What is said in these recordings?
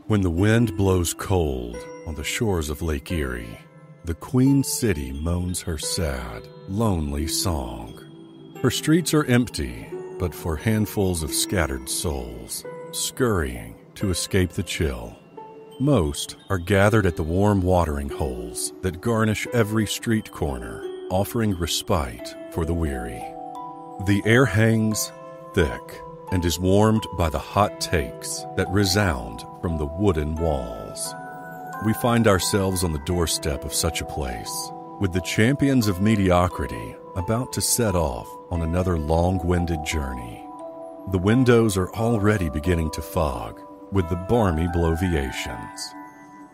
When the wind blows cold on the shores of Lake Erie, the Queen City moans her sad, lonely song. Her streets are empty, but for handfuls of scattered souls, scurrying to escape the chill. Most are gathered at the warm watering holes that garnish every street corner, offering respite for the weary. The air hangs thick and is warmed by the hot takes that resound from the wooden walls. We find ourselves on the doorstep of such a place, with the champions of mediocrity about to set off on another long-winded journey. The windows are already beginning to fog with the balmy bloviations.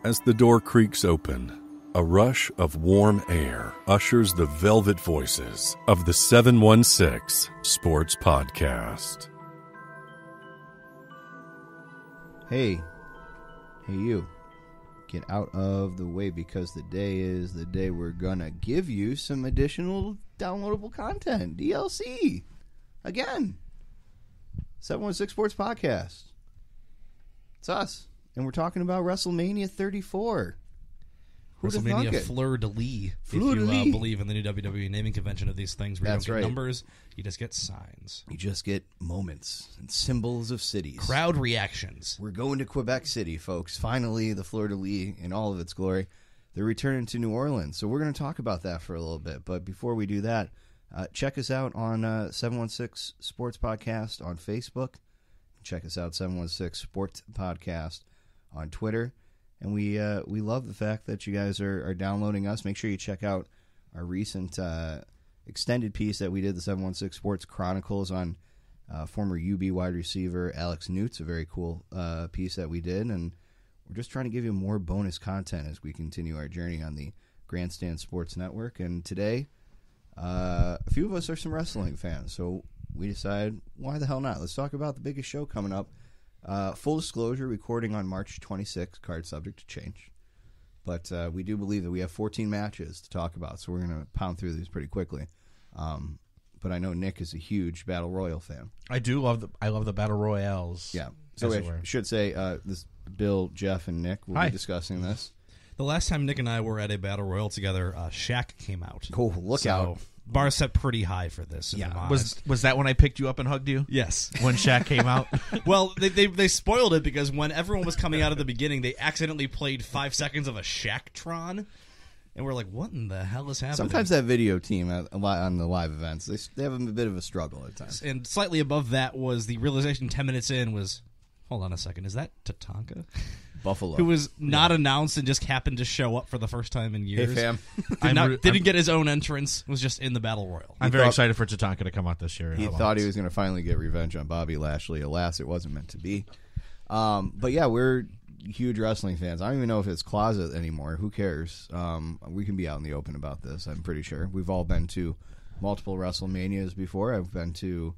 As the door creaks open, a rush of warm air ushers the velvet voices of the 716 Sports Podcast. Hey you, get out of the way because the day is the day we're gonna give you some additional downloadable content, DLC. Again, 716 Sports Podcast. It's us, and we're talking about Wrestlemania 34. WrestleMania fleur-de-lis, if you believe in the new WWE naming convention of these things, where you don't get numbers, you just get signs. You just get moments and symbols of cities. Crowd reactions. We're going to Quebec City, folks. Finally, the fleur-de-lis in all of its glory. They're returning to New Orleans, so we're going to talk about that for a little bit. But before we do that, check us out on 716 Sports Podcast on Facebook. Check us out, 716 Sports Podcast on Twitter. And we love the fact that you guys are downloading us. Make sure you check out our recent extended piece that we did, the 716 Sports Chronicles, on former UB wide receiver Alex Newt's, a very cool piece that we did. And we're just trying to give you more bonus content as we continue our journey on the Grandstand Sports Network. And today, a few of us are some wrestling fans, so we decided, why the hell not? Let's talk about the biggest show coming up. Full disclosure, recording on March 26th, card subject to change. But we do believe that we have 14 matches to talk about, so we're going to pound through these pretty quickly. But I know Nick is a huge Battle Royal fan. I do love the Battle Royales. Yeah. So I should say, this Bill, Jeff, and Nick will be discussing this. The last time Nick and I were at a Battle Royal together, Shaq came out. Oh, look out. Bar set pretty high for this. Yeah. Was that when I picked you up and hugged you? Yes. When Shaq came out? Well, they spoiled it because when everyone was coming out at the beginning, they accidentally played 5 seconds of a Shaq-tron. And we're like, what in the hell is happening? Sometimes that video team on the live events, they have a bit of a struggle at times. And slightly above that was the realization 10 minutes in was, hold on a second, is that Tatanka? Buffalo. Who was not announced and just happened to show up for the first time in years. Hey, fam. Didn't get his own entrance, was just in the Battle Royal. I'm very excited for Tatanka to come out this year. He thought he was going to finally get revenge on Bobby Lashley. Alas, it wasn't meant to be. But yeah, we're huge wrestling fans. I don't even know if it's closet anymore. Who cares? We can be out in the open about this, I'm pretty sure. We've all been to multiple WrestleManias before. I've been to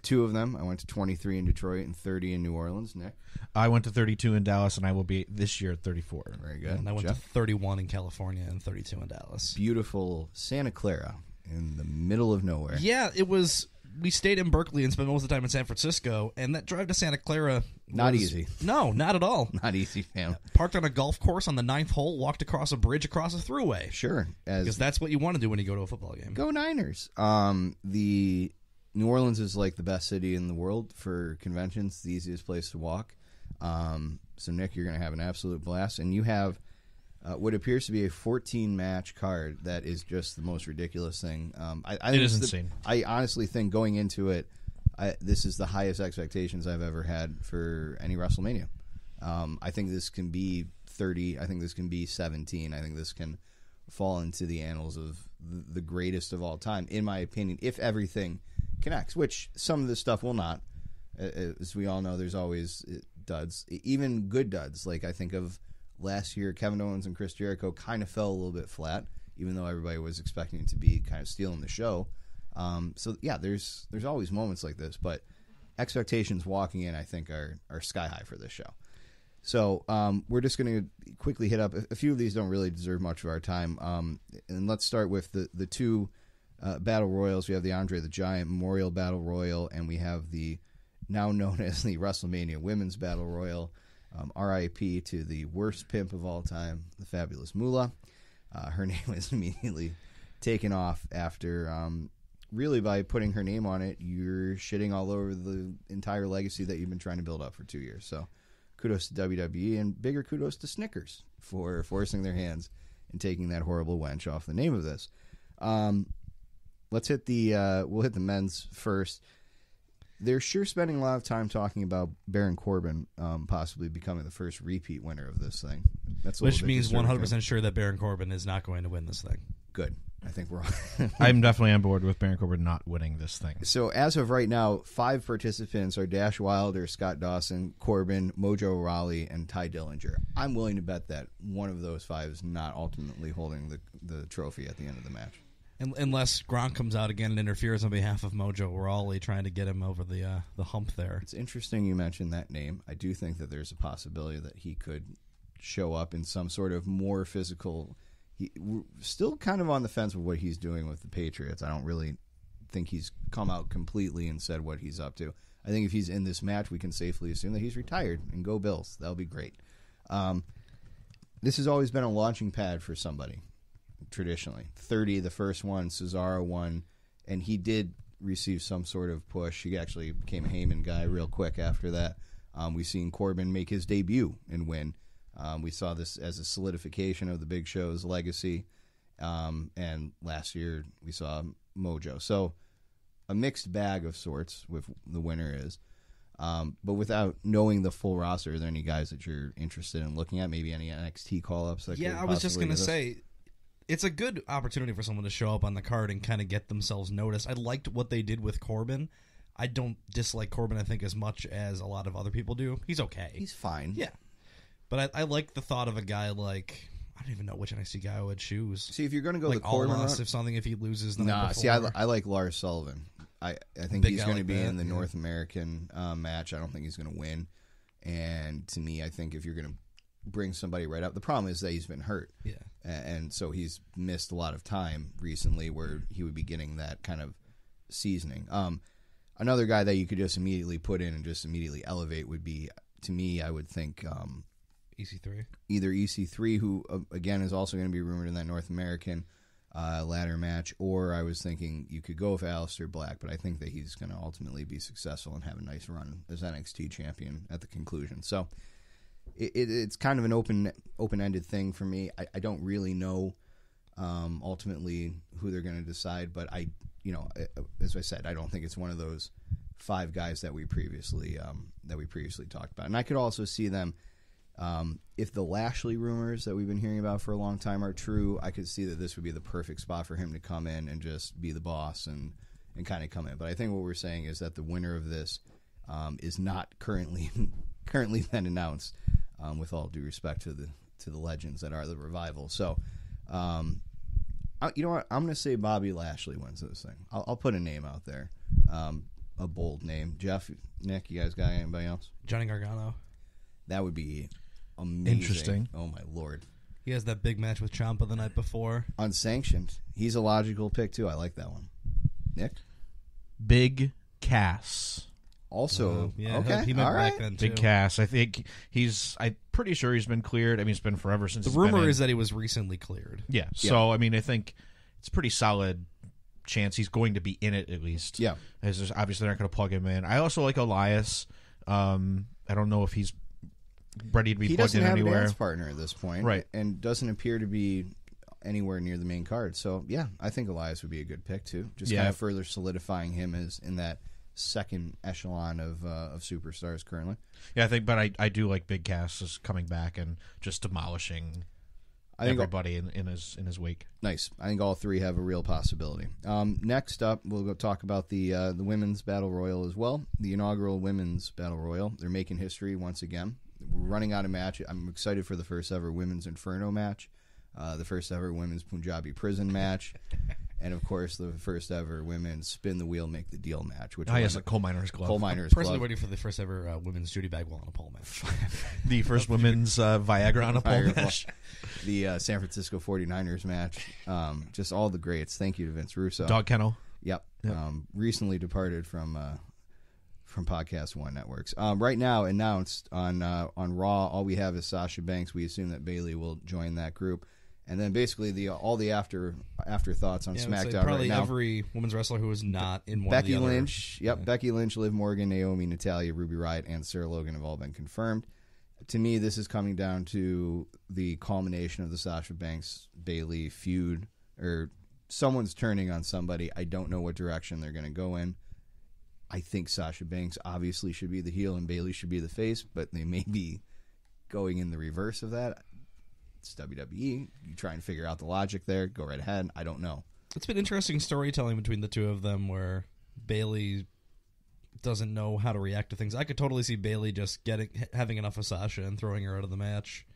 2 of them. I went to 23 in Detroit and 30 in New Orleans. Nick? I went to 32 in Dallas, and I will be this year at 34. Very good. And I went to 31 in California and 32 in Dallas. Beautiful Santa Clara in the middle of nowhere. Yeah, it was. We stayed in Berkeley and spent most of the time in San Francisco, and that drive to Santa Clara not easy. No, not at all. Not easy, fam. Parked on a golf course on the 9th hole, walked across a bridge across a thruway. Sure. Because that's what you want to do when you go to a football game. Go Niners. The New Orleans is like the best city in the world for conventions, the easiest place to walk. So, Nick, you're going to have an absolute blast. And you have what appears to be a 14-match card that is just the most ridiculous thing. It is insane. I honestly think going into it, this is the highest expectations I've ever had for any WrestleMania. I think this can be 30. I think this can be 17. I think this can fall into the annals of the greatest of all time, in my opinion, if everything connects, which some of this stuff will not. As we all know, there's always duds, even good duds. Like I think of last year, Kevin Owens and Chris Jericho kind of fell a little bit flat, even though everybody was expecting to be kind of stealing the show. So yeah, there's always moments like this, but expectations walking in, I think, are sky high for this show. So we're just going to quickly hit up a few of these. Don't really deserve much of our time, and let's start with the 2 Battle Royals. We have the Andre the Giant Memorial Battle Royal, and we have the now known as the WrestleMania Women's Battle Royal. R.I.P. to the worst pimp of all time, the Fabulous Moolah. Her name was immediately taken off after, really by putting her name on it, you're shitting all over the entire legacy that you've been trying to build up for 2 years. So kudos to WWE, and bigger kudos to Snickers for forcing their hands and taking that horrible wench off the name of this. Let's hit we'll hit the men's first. They're sure spending a lot of time talking about Baron Corbin possibly becoming the first repeat winner of this thing. Which means 100% sure that Baron Corbin is not going to win this thing. Good. I think we're on. I'm definitely on board with Baron Corbin not winning this thing. So as of right now, 5 participants are Dash Wilder, Scott Dawson, Corbin, Mojo Rawley, and Ty Dillinger. I'm willing to bet that one of those 5 is not ultimately holding the trophy at the end of the match. Unless Gronk comes out again and interferes on behalf of Mojo Rawley, trying to get him over the hump there. It's interesting you mentioned that name. I do think that there's a possibility that he could show up in some sort of more physical. We're still kind of on the fence with what he's doing with the Patriots. I don't really think he's come out completely and said what he's up to. I think if he's in this match, we can safely assume that he's retired, and go Bills. That'll be great. This has always been a launching pad for somebody. Traditionally, 30, the first one, Cesaro won, and he did receive some sort of push. He actually became a Heyman guy real quick after that. We've seen Corbin make his debut and win. We saw this as a solidification of the Big Show's legacy, and last year we saw Mojo. So a mixed bag of sorts with the winner is. But without knowing the full roster, are there any guys that you're interested in looking at? Maybe any NXT call-ups? Yeah, I was just going to say, it's a good opportunity for someone to show up on the card and kind of get themselves noticed. I liked what they did with Corbin. I don't dislike Corbin, I think, as much as a lot of other people do. He's okay. He's fine. Yeah. But I like the thought of a guy like, I don't even know which NXT guy I would choose. See, if you're going to go like the Corbin route, if he loses the night before. See, I like Lars Sullivan. I think he's going to be in the North American match. I don't think he's going to win. And to me, I think if you're going to bring somebody right up, the problem is that he's been hurt. Yeah. And so he's missed a lot of time recently where he would be getting that kind of seasoning. Another guy that you could just immediately put in and just immediately elevate would be, to me, I would think EC3. Either EC3, who, again, is also going to be rumored in that North American ladder match, or I was thinking you could go with Aleister Black, but I think that he's going to ultimately be successful and have a nice run as NXT champion at the conclusion. So it's kind of an open-ended thing for me. I don't really know ultimately who they're going to decide, but as I said, I don't think it's one of those 5 guys that we previously talked about. And I could also see them, if the Lashley rumors that we've been hearing about for a long time are true, I could see that this would be the perfect spot for him to come in and just be the boss and kind of come in. But I think what we're saying is that the winner of this is not currently been announced. With all due respect to the legends that are the Revival. So, you know what? I'm going to say Bobby Lashley wins this thing. I'll put a name out there, a bold name. Jeff, Nick, you guys got anybody else? Johnny Gargano. That would be amazing. Interesting. Oh my lord. He has that big match with Ciampa the night before. Unsanctioned. He's a logical pick too. I like that one. Nick? Big Cass. Also, okay. He went all back right. then too. Big Cass. I think I'm pretty sure he's been cleared. I mean, it's been forever since The he's been rumor in. is that he was recently cleared. Yeah. So, I mean, I think it's a pretty solid chance he's going to be in it at least. Yeah. As obviously they're not going to plug him in. I also like Elias. I don't know if he's ready to be plugged in anywhere. He doesn't have anywhere. a dance partner at this point. Right. And doesn't appear to be anywhere near the main card. So, yeah, I think Elias would be a good pick, too. Just kind of further solidifying him as in that second echelon of superstars currently. Yeah, but I do like Big Cass is coming back and just demolishing everybody in his wake. Nice. I think all 3 have a real possibility. Next up, we'll go talk about the Women's Battle Royal as well. The inaugural Women's Battle Royal. They're making history once again. We're running out of match. I'm excited for the first ever Women's Inferno match, the first ever Women's Punjabi Prison match, and of course the first ever Women's Spin the Wheel Make the Deal match. Which yes, a coal miner's glove. Coal miner's Personally glove. waiting for the first ever women's Judy Bagwell on a pole match. The first women's Viagra on a pole match. The San Francisco 49ers match. Just all the greats. Thank you to Vince Russo. Dog kennel. Yep. Recently departed from from Podcast One Networks. Right now, announced on Raw, all we have is Sasha Banks. We assume that Bayley will join that group. And then basically all the afterthoughts on SmackDown probably right now. Every women's wrestler who is not in one Becky of the Lynch, other. Becky Lynch, Liv Morgan, Naomi, Natalya, Ruby Riott, and Sarah Logan have all been confirmed. To me, this is coming down to the culmination of the Sasha Banks Bayley feud, or someone's turning on somebody. I don't know what direction they're going to go in. I think Sasha Banks obviously should be the heel and Bayley should be the face, but they may be going in the reverse of that. It's WWE. You try and figure out the logic there. Go right ahead. I don't know. It's been interesting storytelling between the two of them where Bayley doesn't know how to react to things. I could totally see Bayley just having enough of Sasha and throwing her out of the match.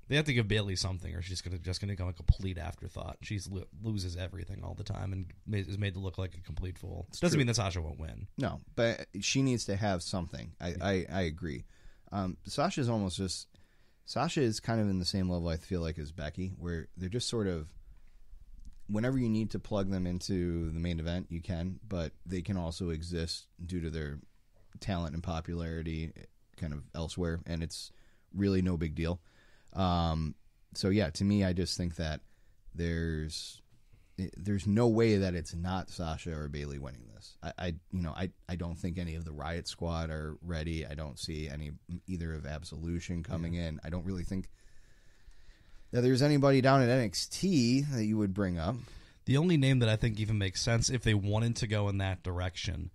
They have to give Bayley something, or she's just going to become a complete afterthought. She loses everything all the time and is made to look like a complete fool. It doesn't mean that Sasha won't win. No, but she needs to have something. I agree. Sasha's almost just... Sasha is kind of in the same level, I feel like, as Becky, where they're just sort of... Whenever you need to plug them into the main event, you can, but they can also exist due to their talent and popularity kind of elsewhere, and it's really no big deal. So yeah, to me, I just think that there's no way that it's not Sasha or Bayley winning this. I don't think any of the Riot Squad are ready. I don't see either of Absolution coming in. I don't really think that there's anybody down at NXT that you would bring up. The only name that I think even makes sense if they wanted to go in that direction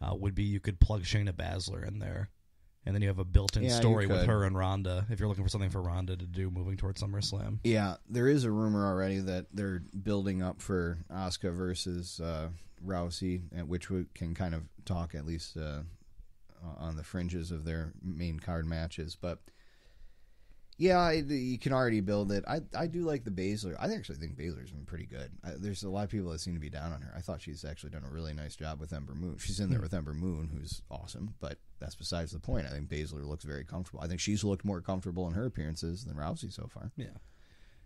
would be you could plug Shayna Baszler in there. And then you have a built-in story with her and Ronda if you're looking for something for Ronda to do moving towards SummerSlam. Yeah, there is a rumor already that they're building up for Asuka versus Rousey, which we can kind of talk at least on the fringes of their main card matches. But yeah, you can already build it. I do like the Baszler. I actually think Baszler's been pretty good. There's a lot of people that seem to be down on her. I thought she's actually done a really nice job with Ember Moon. She's in there with Ember Moon, who's awesome, but that's besides the point. I think Baszler looks very comfortable. I think she's looked more comfortable in her appearances than Rousey so far. Yeah.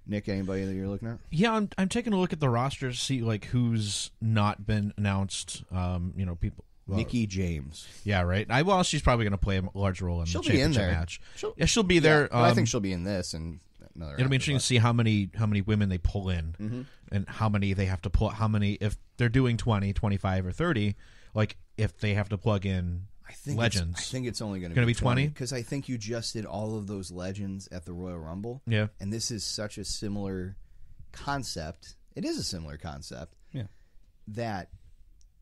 Nick, anybody that you're looking at? Yeah, I'm taking a look at the roster to see like who's not been announced. People. Well, Mickie James. Yeah, right. She's probably going to play a large role in the championship match. She'll be there. I think she'll be in this and another. It'll be interesting to see how many women they pull in and how many they have to pull. How many, if they're doing 20, 25, or 30, like if they have to plug in legends. I think it's only going to be 20 because I think you just did all of those legends at the Royal Rumble. Yeah, and this is such a similar concept. It is a similar concept. Yeah, that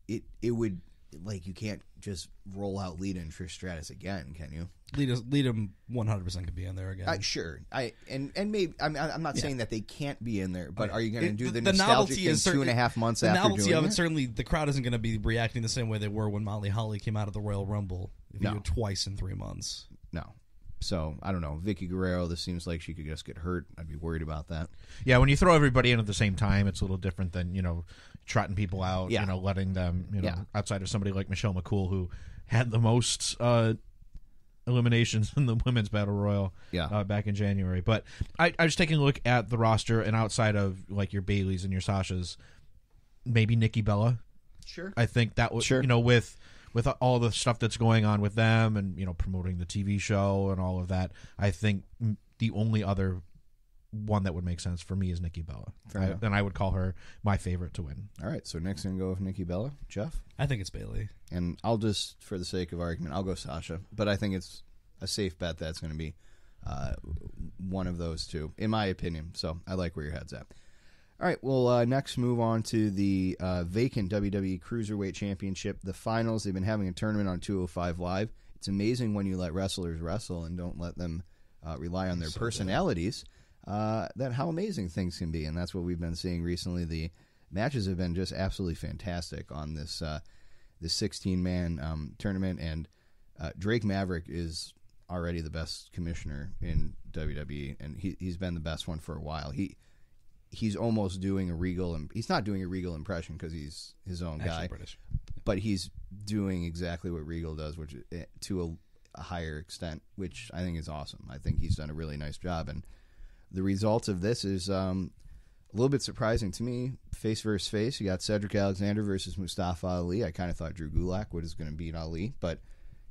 it would. Like, you can't just roll out Lita and Trish Stratus again, can you? Lita 100% could be in there again. Sure. And maybe I'm not saying that they can't be in there, but are you going to do the nostalgic nostalgic thing 2.5 months after doing it? The novelty of it, certainly the crowd isn't going to be reacting the same way they were when Molly Holly came out of the Royal Rumble. If you do it twice in 3 months. No. So, I don't know. Vicky Guerrero, this seems like she could just get hurt. I'd be worried about that. Yeah, when you throw everybody in at the same time, it's a little different than, trotting people out, letting them, outside of somebody like Michelle McCool, who had the most eliminations in the Women's Battle Royal back in January. But I was taking a look at the roster, and outside of, like, your Baileys and your Sashas, maybe Nikki Bella. Sure. I think that was, with all the stuff that's going on with them and, promoting the TV show and all of that, I think the only other one that would make sense for me is Nikki Bella. Then I would call her my favorite to win. All right, so Nick's going to go with Nikki Bella. Jeff? I think it's Bayley. And I'll just, for the sake of argument, I'll go Sasha. But I think it's a safe bet that's going to be one of those two, in my opinion. So I like where your head's at. All right, we'll next move on to the vacant WWE Cruiserweight Championship, the finals. They've been having a tournament on 205 Live. It's amazing when you let wrestlers wrestle and don't let them rely on their personalities, that how amazing things can be, and that's what we've been seeing recently. The matches have been just absolutely fantastic on this 16-man tournament, and Drake Maverick is already the best commissioner in WWE, and he's been the best one for a while. He's almost doing a Regal, and he's not doing a Regal impression because he's his own guy, British. But he's doing exactly what Regal does, which to a higher extent, which I think is awesome. I think he's done a really nice job, and the result of this is A little bit surprising to me, face versus face. You got Cedric Alexander versus Mustafa Ali. I kind of thought Drew Gulak was going to beat Ali, but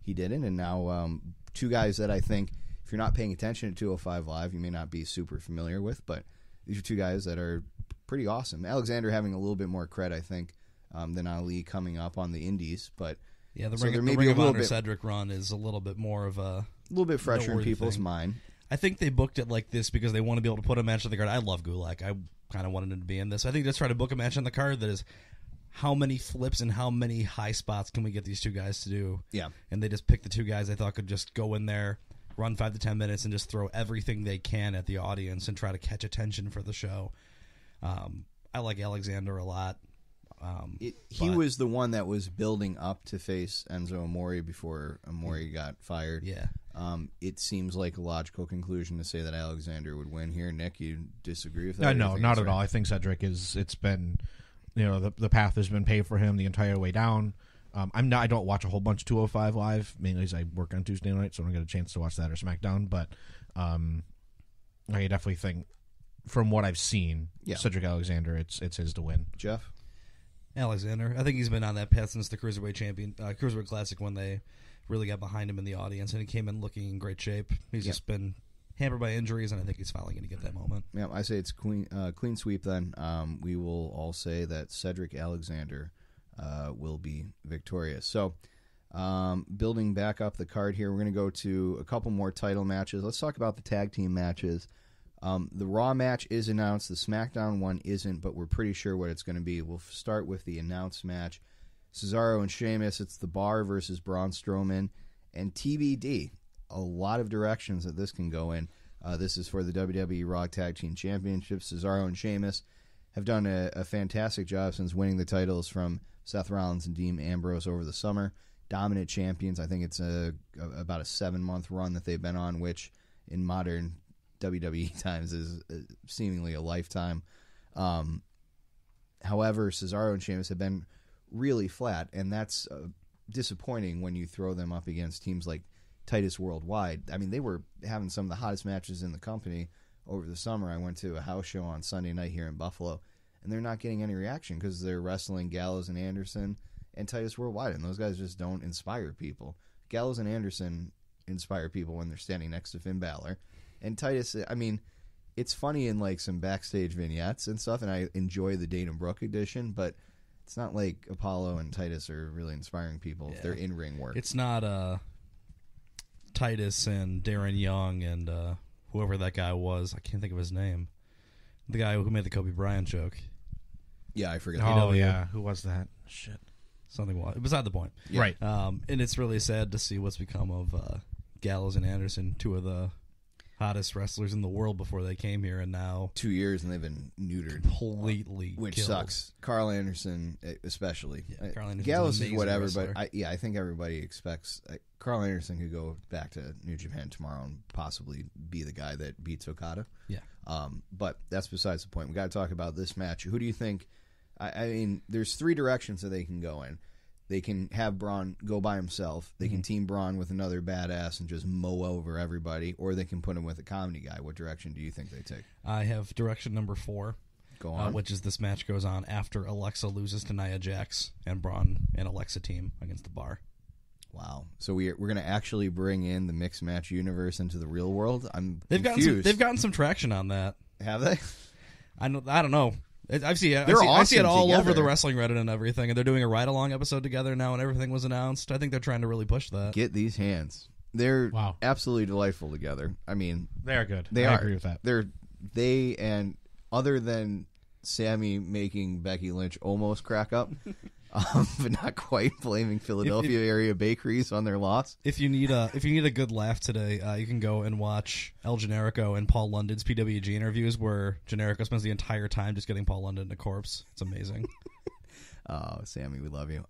he didn't. And now two guys that I think, if you're not paying attention to 205 Live, you may not be super familiar with, but these are two guys that are pretty awesome. Alexander having a little bit more cred, I think, than Ali coming up on the Indies. But yeah, the so Ring of Honor Cedric run is a little bit more of a little bit fresher in people's mind. I think they booked it like this because they want to be able to put a match on the card. I love Gulak. I kind of wanted him to be in this. I think let's try to book a match on the card that is how many flips and how many high spots can we get these two guys to do? Yeah. And they just picked the two guys they thought could just go in there, run 5 to 10 minutes, and just throw everything they can at the audience and try to catch attention for the show. I like Alexander a lot. He was the one that was building up to face Enzo Amore before Amore got fired. Yeah. It seems like a logical conclusion to say that Alexander would win here. Nick, you disagree with that? No, not at all. I think Cedric it's been, the path has been paved for him the entire way down. I don't watch a whole bunch of 205 Live, mainly as I work on Tuesday night, so I don't get a chance to watch that or SmackDown, but I definitely think, from what I've seen, Cedric Alexander, it's his to win. Jeff? Alexander. I think he's been on that path since the Cruiserweight Classic when they really got behind him in the audience, and he came in looking in great shape. He's just been hampered by injuries, and I think he's finally going to get that moment. Yeah, I say it's clean sweep then. We will all say that Cedric Alexander will be victorious. So, building back up the card here, we're going to go to a couple more title matches. Let's talk about the tag team matches. The Raw match is announced. The SmackDown one isn't, but we're pretty sure what it's going to be. We'll start with the announced match. Cesaro and Sheamus. It's The Bar versus Braun Strowman. And TBD. A lot of directions that this can go in. This is for the WWE Raw Tag Team Championships. Cesaro and Sheamus have done a fantastic job since winning the titles from Seth Rollins and Dean Ambrose over the summer. Dominant champions. I think it's about a 7-month run that they've been on, which in modern WWE times is seemingly a lifetime. However, Cesaro and Sheamus have been really flat, and that's disappointing when you throw them up against teams like Titus Worldwide. I mean, they were having some of the hottest matches in the company over the summer. I went to a house show on Sunday night here in Buffalo, and they're not getting any reaction because they're wrestling Gallows and Anderson and Titus Worldwide, and those guys just don't inspire people. Gallows and Anderson inspire people when they're standing next to Finn Balor. And Titus, I mean, it's funny in like some backstage vignettes and stuff, and I enjoy the Dana Brooke edition, but it's not like Apollo and Titus are really inspiring people if they're in-ring work. It's not Titus and Darren Young and whoever that guy was. I can't think of his name. The guy who made the Kobe Bryant joke. Yeah, I forget. Oh, yeah. Who was that? Shit. Something was. Beside the point. Yeah. Right. And it's really sad to see what's become of Gallows and Anderson, two of the hottest wrestlers in the world before they came here, and now 2 years and they've been neutered completely, which killed. Sucks. Carl Anderson especially. Yeah, Carl Anderson's Gallows an is whatever, wrestler. but I think everybody expects Carl Anderson could go back to New Japan tomorrow and possibly be the guy that beats Okada. Yeah. But that's besides the point. We got to talk about this match. Who do you think? I mean, there's 3 directions that they can go in. They can have Braun go by himself. They can team Braun with another badass and just mow over everybody, or they can put him with a comedy guy. What direction do you think they take? I have direction number 4. Go on. Which is this match goes on after Alexa loses to Nia Jax, and Braun and Alexa team against The Bar. Wow. So we're going to actually bring in the mixed match universe into the real world? They've gotten some traction on that. Have they? I don't know. I see it all over the wrestling Reddit and everything, and they're doing a ride-along episode together now, and everything was announced. I think they're trying to really push that. Get these hands. They're absolutely delightful together. I mean, they are good. I agree with that. And other than Sammy making Becky Lynch almost crack up, but not quite, blaming Philadelphia area bakeries on their loss. If you need a good laugh today, you can go and watch El Generico and Paul London's PWG interviews, where Generico spends the entire time just getting Paul London a corpse. It's amazing. Oh, Sammy, we love you.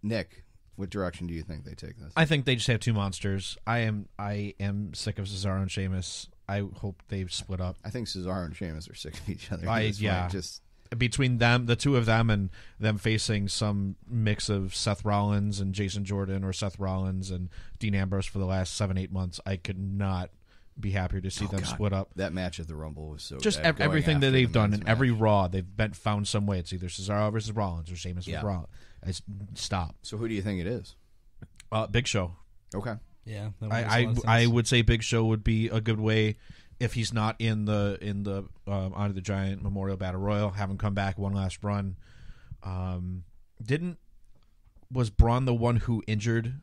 Nick, what direction do you think they take this? I think they just have 2 monsters. I am sick of Cesaro and Sheamus. I hope they've split up. I think Cesaro and Sheamus are sick of each other. Between them, the 2 of them, and them facing some mix of Seth Rollins and Jason Jordan, or Seth Rollins and Dean Ambrose for the last 7-8 months, I could not be happier to see them split up. That match at the Rumble was so just good. Everything that they've done in every Raw, they've found some way. It's either Cesaro versus Rollins or Sheamus versus Rollins. Stop. So who do you think it is? Big Show. Okay. Yeah, I would say Big Show would be a good way if he's not in the Honor the Giant Memorial Battle Royal. Have him come back one last run. Was Braun the one who injured,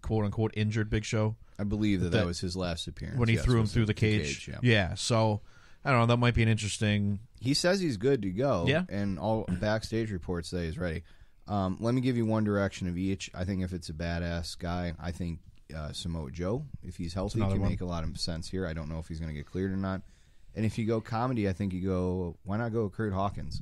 quote unquote, injured Big Show? I believe that was his last appearance when he threw him through the cage. Yeah. So I don't know. That might be an interesting. He says he's good to go. Yeah. And all backstage reports say he's ready. Let me give you one direction of each. I think if it's a badass guy, I think Samoa Joe, if he's healthy, can make a lot of sense here. I don't know if he's going to get cleared or not. And if you go comedy, I think why not go Kurt Hawkins?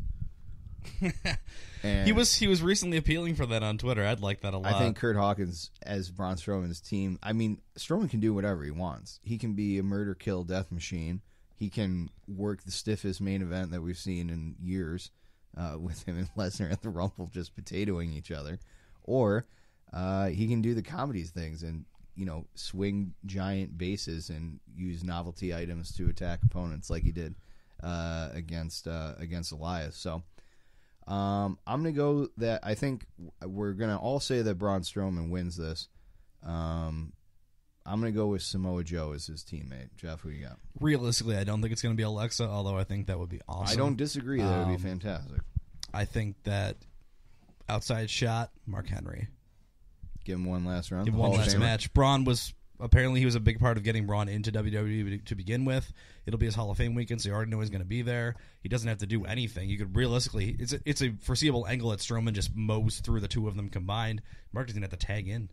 He was recently appealing for that on Twitter. I'd like that a lot. I think Kurt Hawkins as Braun Strowman's team. I mean, Strowman can do whatever he wants. He can be a murder, kill, death machine. He can work the stiffest main event that we've seen in years with him and Lesnar at the Rumble just potatoing each other, or he can do the comedy things and swing giant bases and use novelty items to attack opponents like he did against Elias. So. I'm going to go that I think we're going to all say that Braun Strowman wins this. I'm going to go with Samoa Joe as his teammate. Jeff, who you got? Realistically, I don't think it's going to be Alexa, although I think that would be awesome. I don't disagree. That would be fantastic. I think that outside shot, Mark Henry. Give him one last round. Give him one last match. Braun was... Apparently, he was a big part of getting Braun into WWE to begin with. It'll be his Hall of Fame weekend, so you already know he's going to be there. He doesn't have to do anything. You could realistically, it's a foreseeable angle that Strowman just mows through the two of them combined. Mark doesn't have to tag in.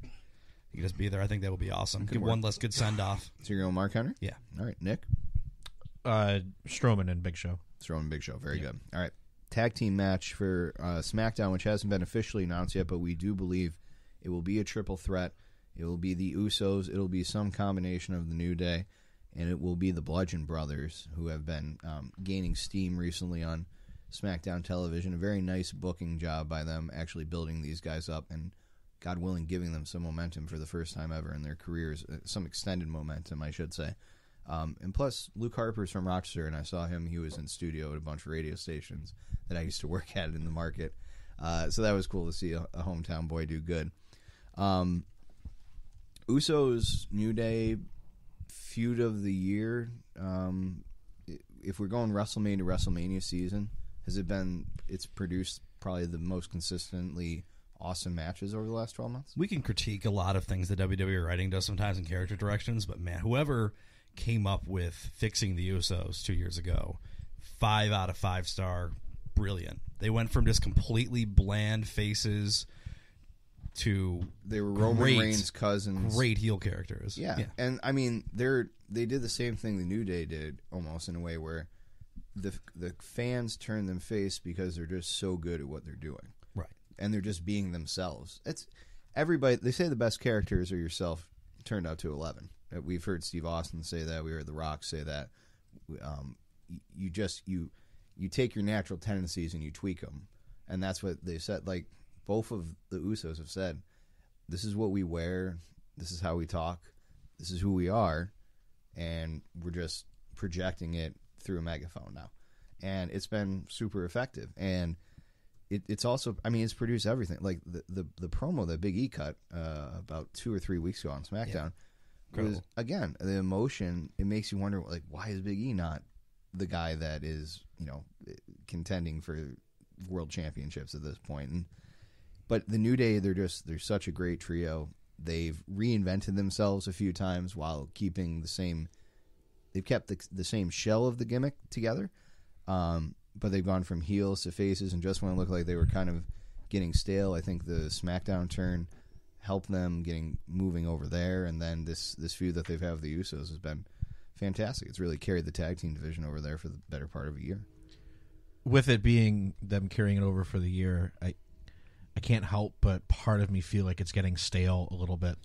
He can just be there. I think that would be awesome. Give one less good send off. So you're going Mark Henry? Yeah. All right, Nick. Strowman and Big Show. Strowman and Big Show. Very good. All right, tag team match for SmackDown, which hasn't been officially announced yet, but we do believe it will be a triple threat. It will be the Usos, it'll be some combination of the New Day, and it will be the Bludgeon Brothers, who have been gaining steam recently on SmackDown television. A very nice booking job by them, actually building these guys up and, God willing, giving them some momentum for the first time ever in their careers, some extended momentum, I should say. And plus, Luke Harper's from Rochester, and I saw him. He was in studio at a bunch of radio stations that I used to work at in the market. So that was cool to see a hometown boy do good. Usos New Day feud of the year. If we're going WrestleMania to WrestleMania season, it's produced probably the most consistently awesome matches over the last 12 months. We can critique a lot of things that WWE writing does sometimes in character directions, but man, whoever came up with fixing the Usos 2 years ago, 5 out of 5 star, brilliant. They went from just completely bland faces to they were Roman Reigns' cousins, great heel characters. Yeah, and I mean they did the same thing the New Day did almost in a way where the fans turn them face because they're just so good at what they're doing, right? And they're just being themselves. It's everybody. They say the best characters are yourself turned out to 11. We've heard Steve Austin say that. We heard The Rock say that. You take your natural tendencies and you tweak them, and that's what they said. Like. Both of the Usos have said, this is what we wear, this is how we talk, this is who we are, and we're just projecting it through a megaphone now. And it's been super effective. And it's also, I mean, it's produced everything. Like the promo that Big E cut about 2 or 3 weeks ago on SmackDown was, again, the emotion, it makes you wonder, like, why is Big E not the guy that is, contending for world championships at this point? But the New Day, they're such a great trio. They've reinvented themselves a few times while keeping the same. They've kept the same shell of the gimmick together, but they've gone from heels to faces, and just when it looked like they were kind of getting stale, I think the SmackDown turn helped them moving over there, and then this feud that they've had with the Usos has been fantastic. It's really carried the tag team division over there for the better part of a year. With it being them carrying it over for the year, I can't help but part of me feel like it's getting stale a little bit.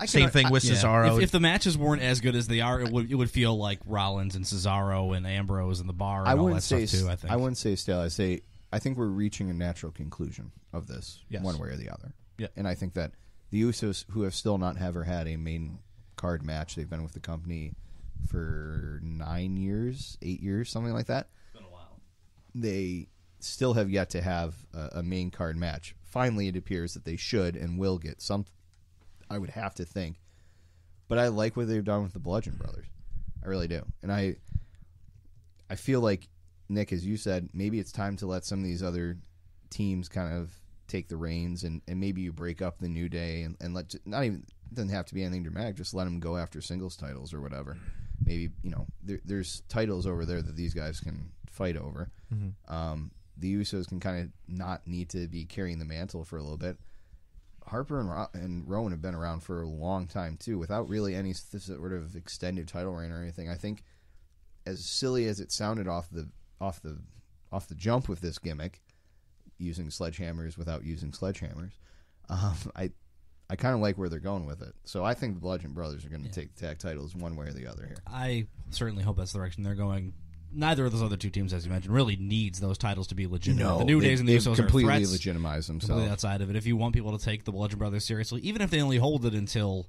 Same thing with Cesaro. If the matches weren't as good as they are, it would feel like Rollins and Cesaro and Ambrose in the bar and all that stuff too, I think. I wouldn't say stale. I think we're reaching a natural conclusion of this, one way or the other. Yeah. And I think that the Usos, who have still not ever had a main card match. They've been with the company for 9 years, 8 years, something like that. It's been a while. They still have yet to have a main card match. Finally, it appears that they should and will get some. I would have to think. But I like what they've done with the Bludgeon Brothers. I really do. And I feel like, Nick, as you said, maybe it's time to let some of these other teams kind of take the reins, and maybe you break up the New Day and let, not even, it doesn't have to be anything dramatic, just let them go after singles titles or whatever. Maybe, there's titles over there that these guys can fight over. Mm-hmm. The Usos can kind of not need to be carrying the mantle for a little bit. Harper and Rowan have been around for a long time too, without really any sort of extended title reign or anything. I think, as silly as it sounded off the jump with this gimmick, using sledgehammers without using sledgehammers, I kind of like where they're going with it. So I think the Bludgeon Brothers are going to take the tag titles one way or the other here. I certainly hope that's the direction they're going. Neither of those other two teams, as you mentioned, really needs those titles to be legitimate. No, the New Days and the Usos completely are threats, legitimized themselves. Completely outside of it. If you want people to take the Bludgeon Brothers seriously, even if they only hold it until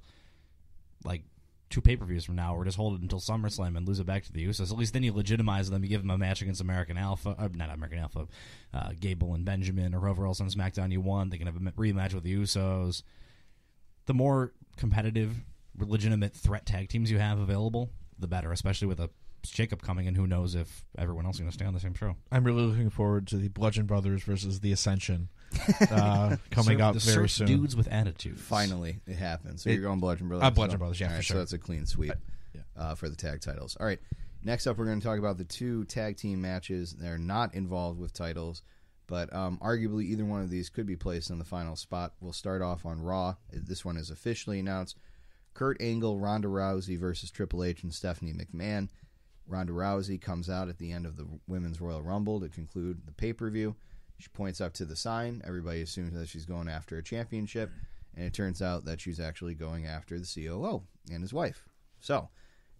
like 2 pay-per-views from now, or just hold it until SummerSlam and lose it back to the Usos, at least then you legitimize them. You give them a match against American Alpha, Gable and Benjamin, or whoever else on SmackDown you want. They can have a rematch with the Usos. The more competitive, legitimate threat tag teams you have available, the better, especially with a shakeup coming in. Who knows if everyone else is going to stay on the same show. I'm really looking forward to the Bludgeon Brothers versus the Ascension coming up very soon. Dudes with attitude. Finally, it happens. So you're going Bludgeon Brothers? Bludgeon Brothers, yeah, right, for sure. So that's a clean sweep for the tag titles. All right, next up we're going to talk about the 2 tag team matches. They're not involved with titles, but arguably either one of these could be placed in the final spot. We'll start off on Raw. This one is officially announced. Kurt Angle, Ronda Rousey versus Triple H and Stephanie McMahon. Ronda Rousey comes out at the end of the Women's Royal Rumble to conclude the pay-per-view. She points up to the sign. Everybody assumes that she's going after a championship, and it turns out that she's actually going after the COO and his wife. So,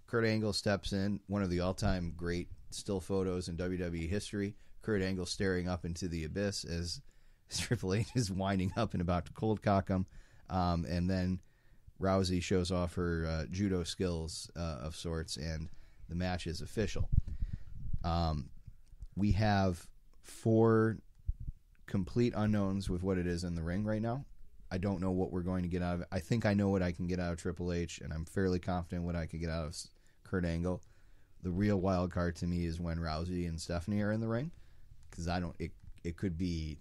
Kurt Angle steps in, one of the all-time great still photos in WWE history. Kurt Angle staring up into the abyss as Triple H is winding up and about to cold cock him. And then Rousey shows off her judo skills of sorts, and the match is official. We have 4 complete unknowns with what it is in the ring right now. I don't know what we're going to get out of it. I think I know what I can get out of Triple H, and I'm fairly confident what I can get out of Kurt Angle. The real wild card to me is when Rousey and Stephanie are in the ring, because it could be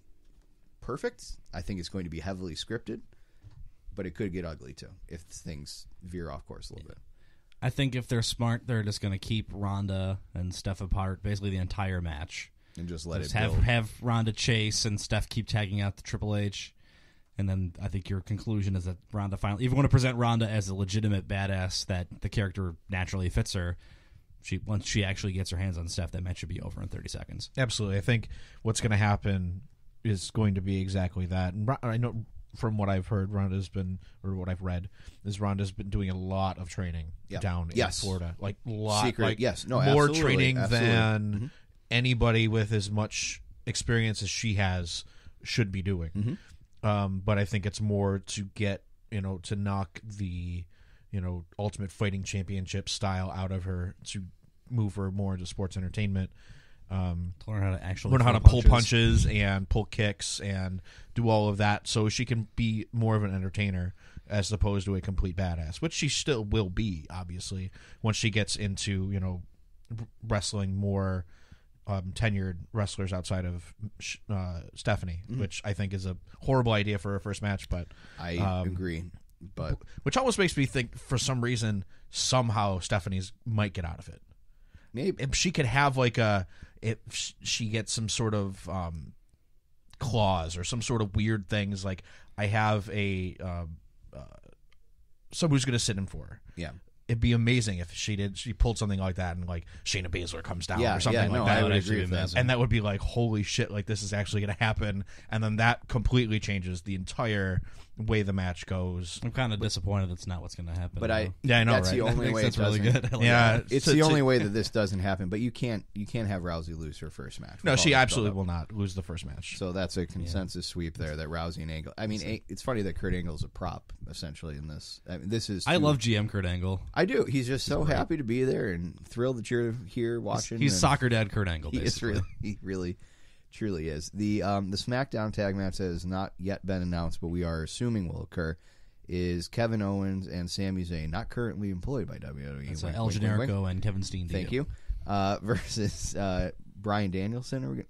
perfect. I think it's going to be heavily scripted, but it could get ugly too if things veer off course a little bit. I think if they're smart, they're just going to keep Ronda and Steph apart basically the entire match. And just let it have Ronda chase and Steph keep tagging out the Triple H. And then I think your conclusion is that Ronda finally, if you want to present Ronda as a legitimate badass that the character naturally fits her, once she actually gets her hands on Steph, that match should be over in 30 seconds. Absolutely. I think what's going to happen is going to be exactly that. And I know from what I've heard, what I've read, is Ronda's been doing a lot of training down in Florida. Like a lot. Secret, more absolutely, training than anybody with as much experience as she has should be doing. Mm-hmm. But I think it's more to get, to knock the, Ultimate Fighting Championship style out of her, to move her more into sports entertainment. To learn how to actually pull punches and pull kicks and do all of that, so she can be more of an entertainer as opposed to a complete badass, which she still will be, obviously, once she gets into wrestling more tenured wrestlers outside of Stephanie, which I think is a horrible idea for her first match. But I agree. But which almost makes me think, for some reason, somehow Stephanie's might get out of it. Maybe if she could have if she gets some sort of clause or some sort of weird things, like I have a someone who's going to sit in for her. Yeah, it'd be amazing if she pulled something like that, and like Shayna Baszler comes down or something like that. I would agree with that. And that would be like, holy shit, like this is actually going to happen, and then that completely changes the entire way the match goes. I'm kind of disappointed that's not what's going to happen. But I know, that's right? the only way it really doesn't. good. It's the only way that this doesn't happen. But you can't have Rousey lose her first match. No, she absolutely will not lose the first match. So that's a consensus sweep there. That Rousey and Angle. I mean, it's funny that Kurt Angle's a prop essentially in this. I mean, this is. I love GM Kurt Angle. I do. He's just so happy to be there and thrilled that you're here watching. He's soccer dad Kurt Angle. Basically. He really. Truly is. The SmackDown tag match that has not yet been announced, but we are assuming will occur, is Kevin Owens and Sami Zayn, not currently employed by WWE. That's El Generico and Kevin Steen. Thank you. Versus Bryan Danielson.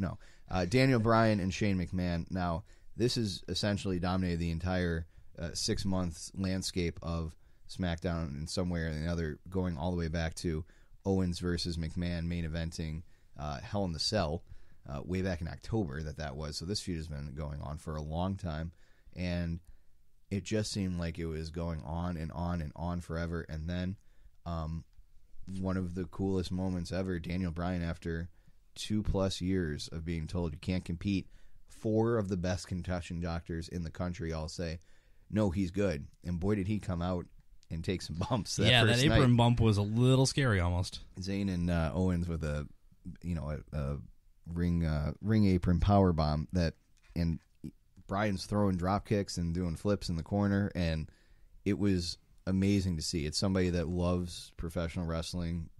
Daniel Bryan and Shane McMahon. Now, this has essentially dominated the entire 6 months landscape of SmackDown in some way or another, going all the way back to Owens versus McMahon main eventing Hell in the Cell. Way back in October that was. So this feud has been going on for a long time, and it just seemed like it was going on and on and on forever. And then one of the coolest moments ever, Daniel Bryan, after 2+ years of being told you can't compete, 4 of the best concussion doctors in the country all say, no, he's good. And boy, did he come out and take some bumps. That apron bump was a little scary almost. Zayn and Owens with a ring apron power bomb and Bryan's throwing drop kicks and doing flips in the corner, and it was amazing to see. It's somebody that loves professional wrestling,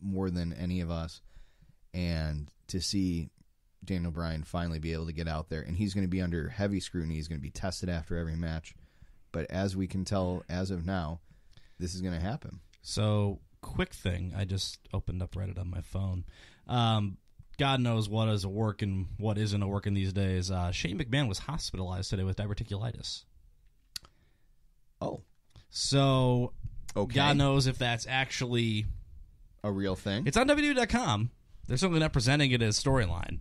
more than any of us, and to see Daniel Bryan finally be able to get out there, and he's going to be under heavy scrutiny. He's going to be tested after every match, but as we can tell as of now, this is going to happen. So, quick thing, I just opened up Reddit on my phone. God knows what is a work and what isn't a working these days. Shane McMahon was hospitalized today with diverticulitis. Oh. So, okay. God knows if that's actually a real thing. It's on WWE.com. They're certainly not presenting it as storyline.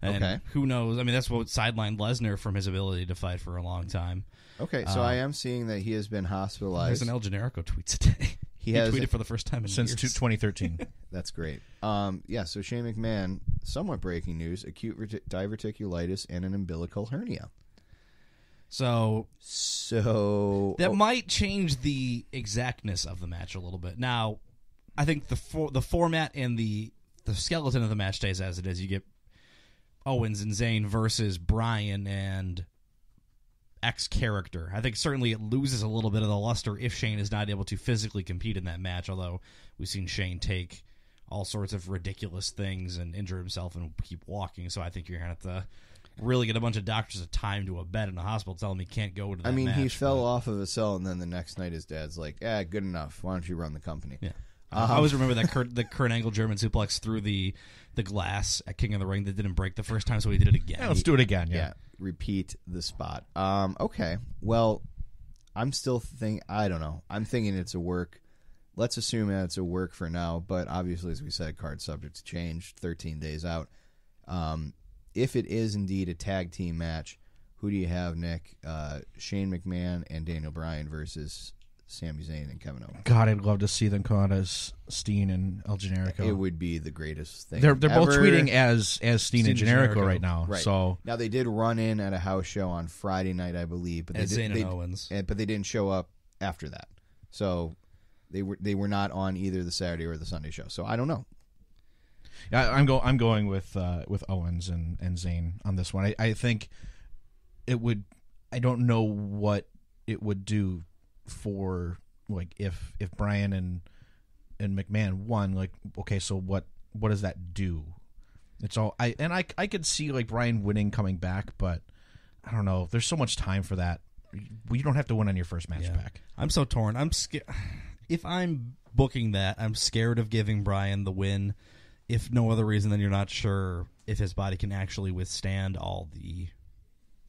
And who knows? I mean, that's what sidelined Lesnar from his ability to fight for a long time. Okay, so I am seeing that he has been hospitalized. There's an El Generico tweet today. He tweeted for the first time since years. 2013. That's great. So Shane McMahon, somewhat breaking news, acute diverticulitis and an umbilical hernia. So that might change the exactness of the match a little bit. Now, I think the format and the skeleton of the match stays as it is. You get Owens and Zayn versus Bryan and X character. I think certainly it loses a little bit of the luster if Shane is not able to physically compete in that match, although we've seen Shane take all sorts of ridiculous things and injure himself and keep walking, so I think you're going to have to really get a bunch of doctors a time to a bed in the hospital telling him he can't go to that match. He fell off of a cell, and then the next night his dad's like, good enough. Why don't you run the company? Yeah. I always remember that the Kurt Angle German suplex through the glass at King of the Ring that didn't break the first time, so he did it again. Yeah, let's do it again. Yeah. Repeat the spot. Okay. Well, I'm still I don't know. I'm thinking it's a work. Let's assume that it's a work for now, but obviously, as we said, card subject to change, 13 days out. If it is indeed a tag team match, who do you have, Nick? Shane McMahon and Daniel Bryan versus Sami Zayn and Kevin Owens. God, I'd love to see them come out as Steen and El Generico. It would be the greatest thing. They're both tweeting as Steen and Generico right now. Right. So now they did run in at a house show on Friday night, I believe, but Zayn and Owens. But they didn't show up after that. So they were not on either the Saturday or the Sunday show. So I don't know. Yeah, I'm going with Owens and Zayn on this one. I think it would. I don't know what it would do for like if Bryan and McMahon won. Like, okay, so what does that do? It's all I could see like Bryan winning, coming back, but I don't know. There's so much time for that. You don't have to win on your first match back. I'm so torn. I'm scared. If I'm booking that, I'm scared of giving Bryan the win. If no other reason than you're not sure if his body can actually withstand all the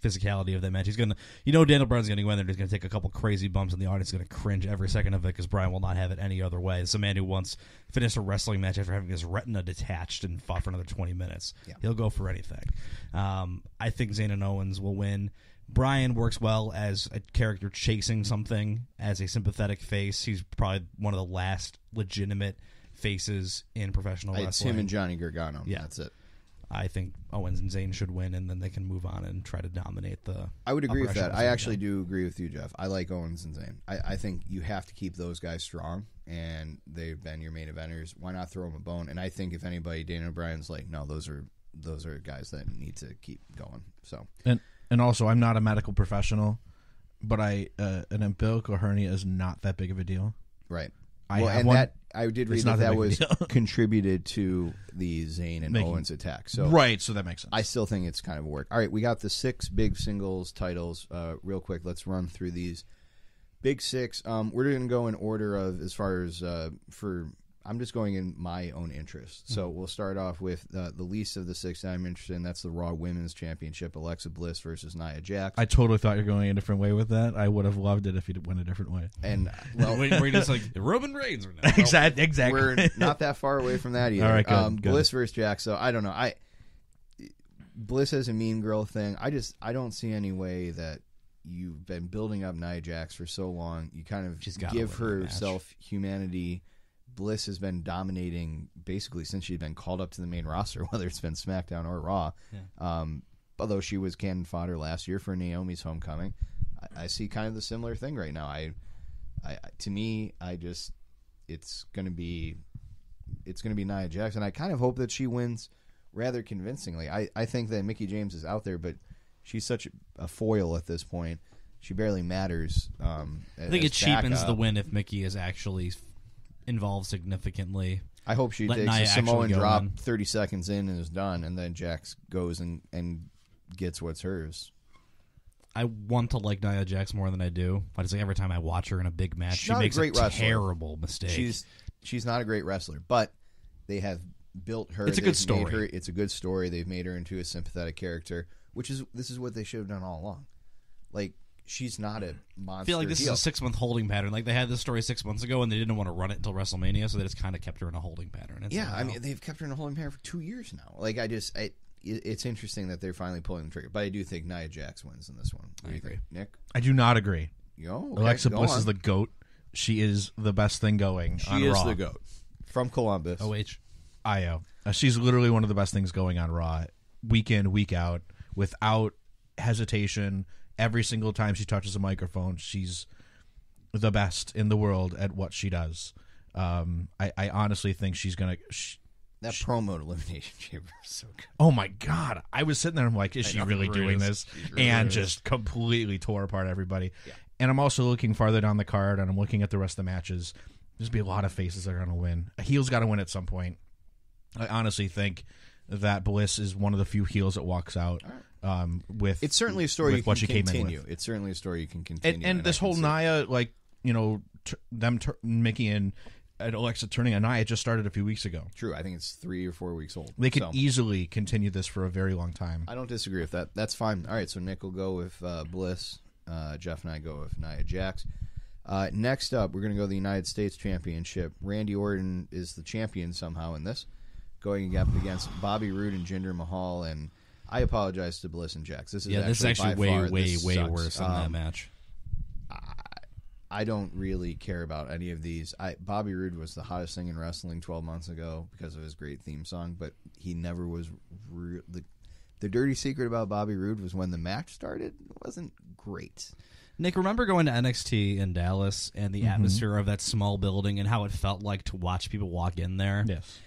physicality of that match. He's going to, Daniel Bryan's going to go in there and he's going to take a couple crazy bumps and the audience is going to cringe every second of it because Bryan will not have it any other way. It's a man who once finished a wrestling match after having his retina detached and fought for another 20 minutes. Yeah. He'll go for anything. I think Zayn and Owens will win. Bryan works well as a character chasing something, as a sympathetic face. He's probably one of the last legitimate faces in professional wrestling. It's him and Johnny Gargano. Yeah. That's it. I think Owens and Zayn should win, and then they can move on and try to dominate the. I would agree with that. I actually do agree with you, Jeff. I like Owens and Zayn. I think you have to keep those guys strong, and they've been your main eventers. Why not throw them a bone? And I think if anybody, Daniel Bryan's like, no, those are guys that need to keep going. So and also, I'm not a medical professional, but an umbilical hernia is not that big of a deal. Right. I did read that was contributed to the Zayn and Owens attack. So right, so that makes sense. I still think it's kind of a work. All right, we got the 6 big singles titles. Real quick, let's run through these big 6. We're going to go in order of as far as I'm just going in my own interest. So we'll start off with the least of the 6 that I'm interested in. That's the Raw Women's Championship, Alexa Bliss versus Nia Jax. I totally thought you were going a different way with that. I would have loved it if you went a different way. And well, we're just like Roman Reigns or not. Exactly. We're not that far away from that either. All right, good. Bliss versus Jax. So I don't know. Bliss has a mean girl thing. I don't see any way that you've been building up Nia Jax for so long. You kind of give herself humanity. Bliss has been dominating basically since she'd been called up to the main roster, whether it's been SmackDown or Raw. Yeah. Although she was cannon fodder last year for Naomi's homecoming, I see kind of the similar thing right now. To me, it's going to be Nia Jax, and I kind of hope that she wins rather convincingly. I think that Mickie James is out there, but she's such a foil at this point. She barely matters. I think it cheapens the win if Mickie is actually involved significantly. I hope she takes a Samoan drop 30 seconds in and is done, and then Jax goes and gets what's hers. I want to like Nia Jax more than I do. I just like every time I watch her in a big match, she makes a terrible mistake. She's not a great wrestler, but they have built her. It's a good story. It's a good story. They've made her into a sympathetic character, this is what they should have done all along. Like, she's not a monster. I feel like this is a 6-month holding pattern. Like, they had this story 6 months ago, and they didn't want to run it until WrestleMania, so they just kind of kept her in a holding pattern. I mean, they've kept her in a holding pattern for 2 years now. Like, it's interesting that they're finally pulling the trigger. But I do think Nia Jax wins in this one. What do you think, Nick? I do not agree. Okay, Alexa Bliss is the GOAT. She is the best thing going on Raw. She is the GOAT. From Columbus. IO. She's literally one of the best things going on Raw. Week in, week out, without hesitation. Every single time she touches a microphone, she's the best in the world at what she does. I honestly think she's going to... That promo to Elimination Chamber is so good. Oh, my God. I was sitting there and I'm like, is she really doing this? And just completely tore apart everybody. Yeah. And I'm also looking farther down the card, and I'm looking at the rest of the matches. There's going to be a lot of faces that are going to win. A heel's got to win at some point. I honestly think that Bliss is one of the few heels that walks out. With it's certainly a story you can continue. It's certainly a story you can continue. And this whole Nia, like, Mickie and Alexa turning on Nia just started a few weeks ago. True. I think it's 3 or 4 weeks old. They could easily continue this for a very long time. I don't disagree with that. That's fine. All right, so Nick will go with Bliss. Jeff and I go with Nia Jax. Next up, we're going to go to the United States Championship. Randy Orton is the champion somehow in this, going up against Bobby Roode and Jinder Mahal. And I apologize to Bliss and Jax. This is actually way worse than that match. I don't really care about any of these. Bobby Roode was the hottest thing in wrestling 12 months ago because of his great theme song, but he never was the dirty secret about Bobby Roode was when the match started, it wasn't great. Nick, remember going to NXT in Dallas and the atmosphere of that small building and how it felt like to watch people walk in there? Yes.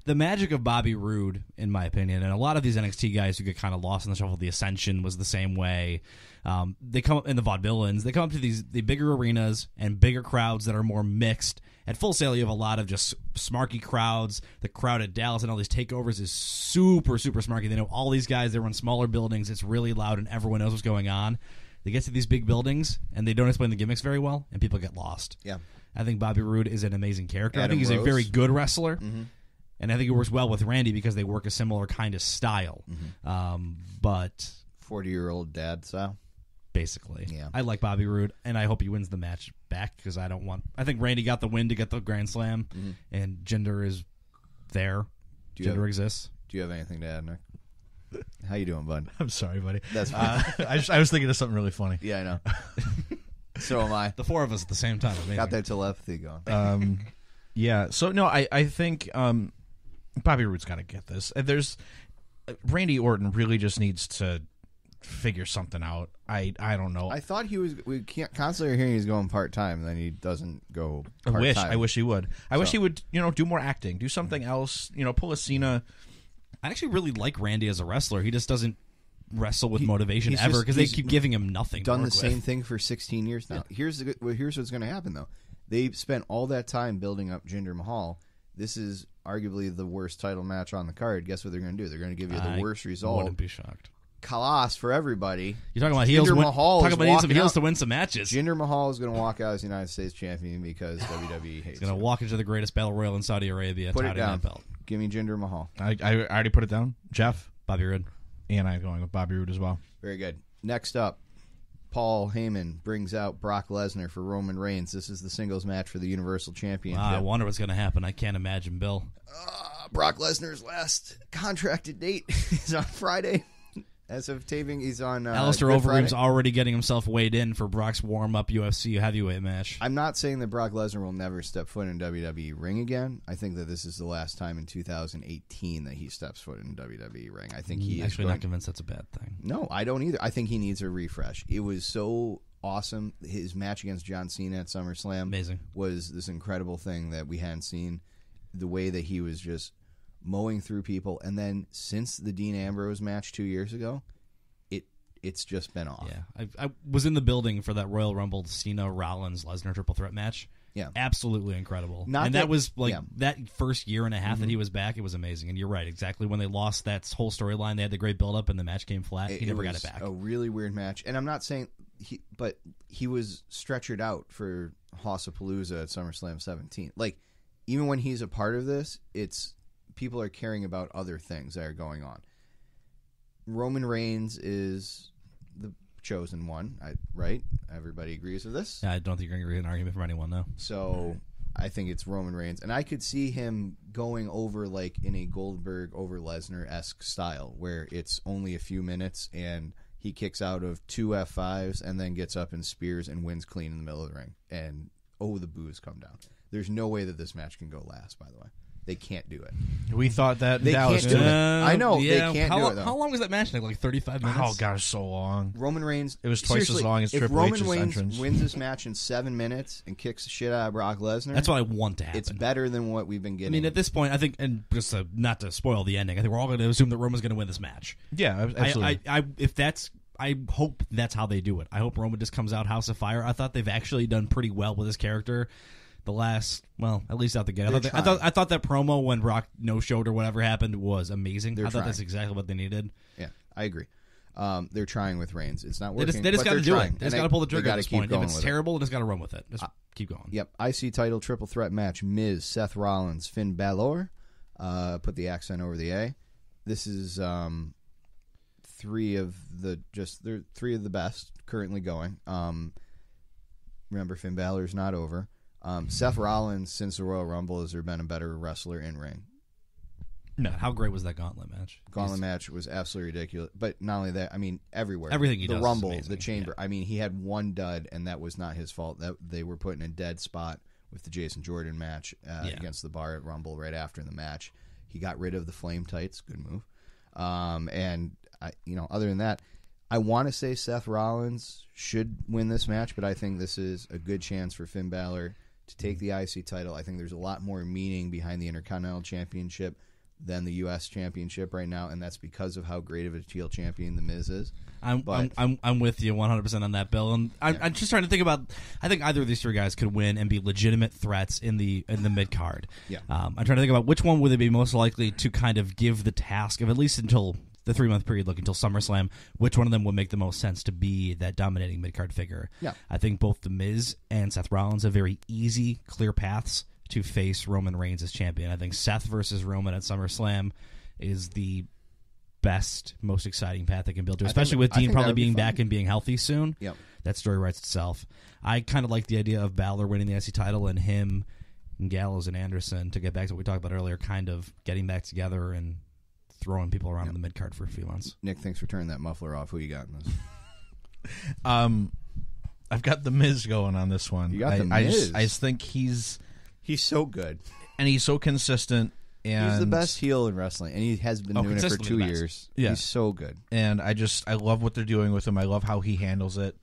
The magic of Bobby Roode, in my opinion, and a lot of these NXT guys who get kind of lost in the shuffle, the Ascension was the same way. They come up in the Vaudevillains. They come up to the bigger arenas and bigger crowds that are more mixed. At Full Sail, you have a lot of just smarky crowds. The crowd at Dallas and all these takeovers is super, super smarky. They know all these guys. They run smaller buildings. It's really loud, and everyone knows what's going on. They get to these big buildings, and they don't explain the gimmicks very well, and people get lost. Yeah, I think Bobby Roode is an amazing character. I think he's a very good wrestler. Mm-hmm. And I think it works well with Randy because they work a similar kind of style. Mm-hmm. But 40-year-old dad style? Basically. Yeah. I like Bobby Roode, and I hope he wins the match back because I think Randy got the win to get the Grand Slam, and Jinder is there. Jinder exists. Do you have anything to add, Nick? How you doing, bud? I'm sorry, buddy. That's fine. I was thinking of something really funny. Yeah, I know. So am I. The four of us at the same time. Amazing. Got that telepathy going. Yeah. So, no, I think... Bobby Roode's got to get this. Randy Orton really just needs to figure something out. I don't know. I thought he was. We can't constantly hearing he's going part-time, and then he doesn't go part-time. I wish he would. I wish he would, do more acting. Do something else. Pull a Cena. I actually really like Randy as a wrestler. He just doesn't wrestle with motivation ever because they keep giving him nothing. Done the with. Same thing for 16 years now. Yeah. Here's what's going to happen though. They spent all that time building up Jinder Mahal. This is arguably the worst title match on the card. Guess what they're going to do? They're going to give you the worst result. Wouldn't be shocked. Kalas for everybody. You're talking about heels. Talking about needing some heels to win some matches. Jinder Mahal is going to walk out as United States champion because WWE hates. He's going to walk into the greatest battle royal in Saudi Arabia. Put it down. That belt. Give me Jinder Mahal. I already put it down. Jeff, Bobby Roode, and I'm going with Bobby Roode as well. Very good. Next up, Paul Heyman brings out Brock Lesnar for Roman Reigns. This is the singles match for the Universal Championship. I wonder what's going to happen. I can't imagine, Bill. Brock Lesnar's last contracted date is on Friday. As of taping, he's on Alistair Overeem's already getting himself weighed in for Brock's warm-up UFC heavyweight match. I'm not saying that Brock Lesnar will never step foot in WWE ring again. I think that this is the last time in 2018 that he steps foot in WWE ring. I think he is actually not convinced that's a bad thing. No, I don't either. I think he needs a refresh. It was so awesome. His match against John Cena at SummerSlam amazing. Was this incredible thing that we hadn't seen. The way that he was just mowing through people, and then since the Dean Ambrose match 2 years ago, it's just been off. Yeah, I was in the building for that Royal Rumble Cena Rollins Lesnar triple threat match. Yeah, absolutely incredible. That was that first year and a half that he was back. It was amazing, and you're right. Exactly when they lost that whole storyline, they had the great build up, and the match came flat. He never got it back. A really weird match, and I'm not saying but he was stretchered out for Hossapalooza at SummerSlam 17. Like, even when he's a part of this, it's people are caring about other things that are going on. Roman Reigns is the chosen one, right? Everybody agrees with this? Yeah, I don't think you're going to get an argument from anyone, no. So I think it's Roman Reigns. And I could see him going over like in a Goldberg over Lesnar-esque style where it's only a few minutes and he kicks out of 2 F5s and then gets up and spears and wins clean in the middle of the ring. And, the boos come down. There's no way that this match can go last, by the way. They can't do it. We thought that they can't do it. I know they can't do it. Though. How long was that match? Like 35 minutes. Oh gosh, so long. Roman Reigns. It was twice as long as Triple H's entrance. If Roman Reigns wins this match in 7 minutes and kicks the shit out of Brock Lesnar, that's what I want to happen. It's better than what we've been getting. I mean, at this point, I think, and just not to spoil the ending, I think we're all going to assume that Roman's going to win this match. Yeah, absolutely. I hope that's how they do it. I hope Roman just comes out House of Fire. I thought they've actually done pretty well with his character. The last, at least out the gate. I thought that promo when Brock no-showed or whatever happened was amazing. I thought that's exactly what they needed. Yeah, I agree. They're trying with Reigns. It's not working. They just got to do it. They just got to pull the trigger at this point. If it's terrible, they just got to run with it. Just keep going. Yep. IC title triple threat match: Miz, Seth Rollins, Finn Balor. Put the accent over the A. This is three of the best currently going. Remember, Finn Balor's not over. Seth Rollins, since the Royal Rumble, has there been a better wrestler in ring? No. How great was that gauntlet match? Gauntlet match was absolutely ridiculous. But not only that, I mean, everywhere. Everything he does. The Rumble, is the Chamber. Yeah. I mean, he had one dud, and that was not his fault. That they were put in a dead spot with the Jason Jordan match against the Bar at Rumble right after the match. He got rid of the flame tights. Good move. And other than that, I want to say Seth Rollins should win this match, but I think this is a good chance for Finn Balor to take the IC title. I think there's a lot more meaning behind the Intercontinental Championship than the U.S. Championship right now, and that's because of how great of a heel champion The Miz is. I'm with you 100% on that, Bill. And I'm just trying to think about. I think either of these three guys could win and be legitimate threats in the mid card. Yeah. I'm trying to think about which one would they be most likely to kind of give the task of, at least until the 3-month period, until SummerSlam, which one of them would make the most sense to be that dominating mid-card figure. Yeah. I think both The Miz and Seth Rollins have very easy, clear paths to face Roman Reigns as champion. I think Seth versus Roman at SummerSlam is the best, most exciting path they can build to, especially with Dean probably being back and being healthy soon. Yep. That story writes itself. I kind of like the idea of Balor winning the IC title and him and Gallows and Anderson, to get back to what we talked about earlier, kind of getting back together and throwing people around in the mid-card for a few months. Nick, thanks for turning that muffler off. Who you got in this? I've got The Miz going on this one. You got The Miz? I just think he's so good. And he's so consistent. And he's the best heel in wrestling, and he has been doing it for 2 years. Yeah. He's so good. And I love what they're doing with him. I love how he handles it.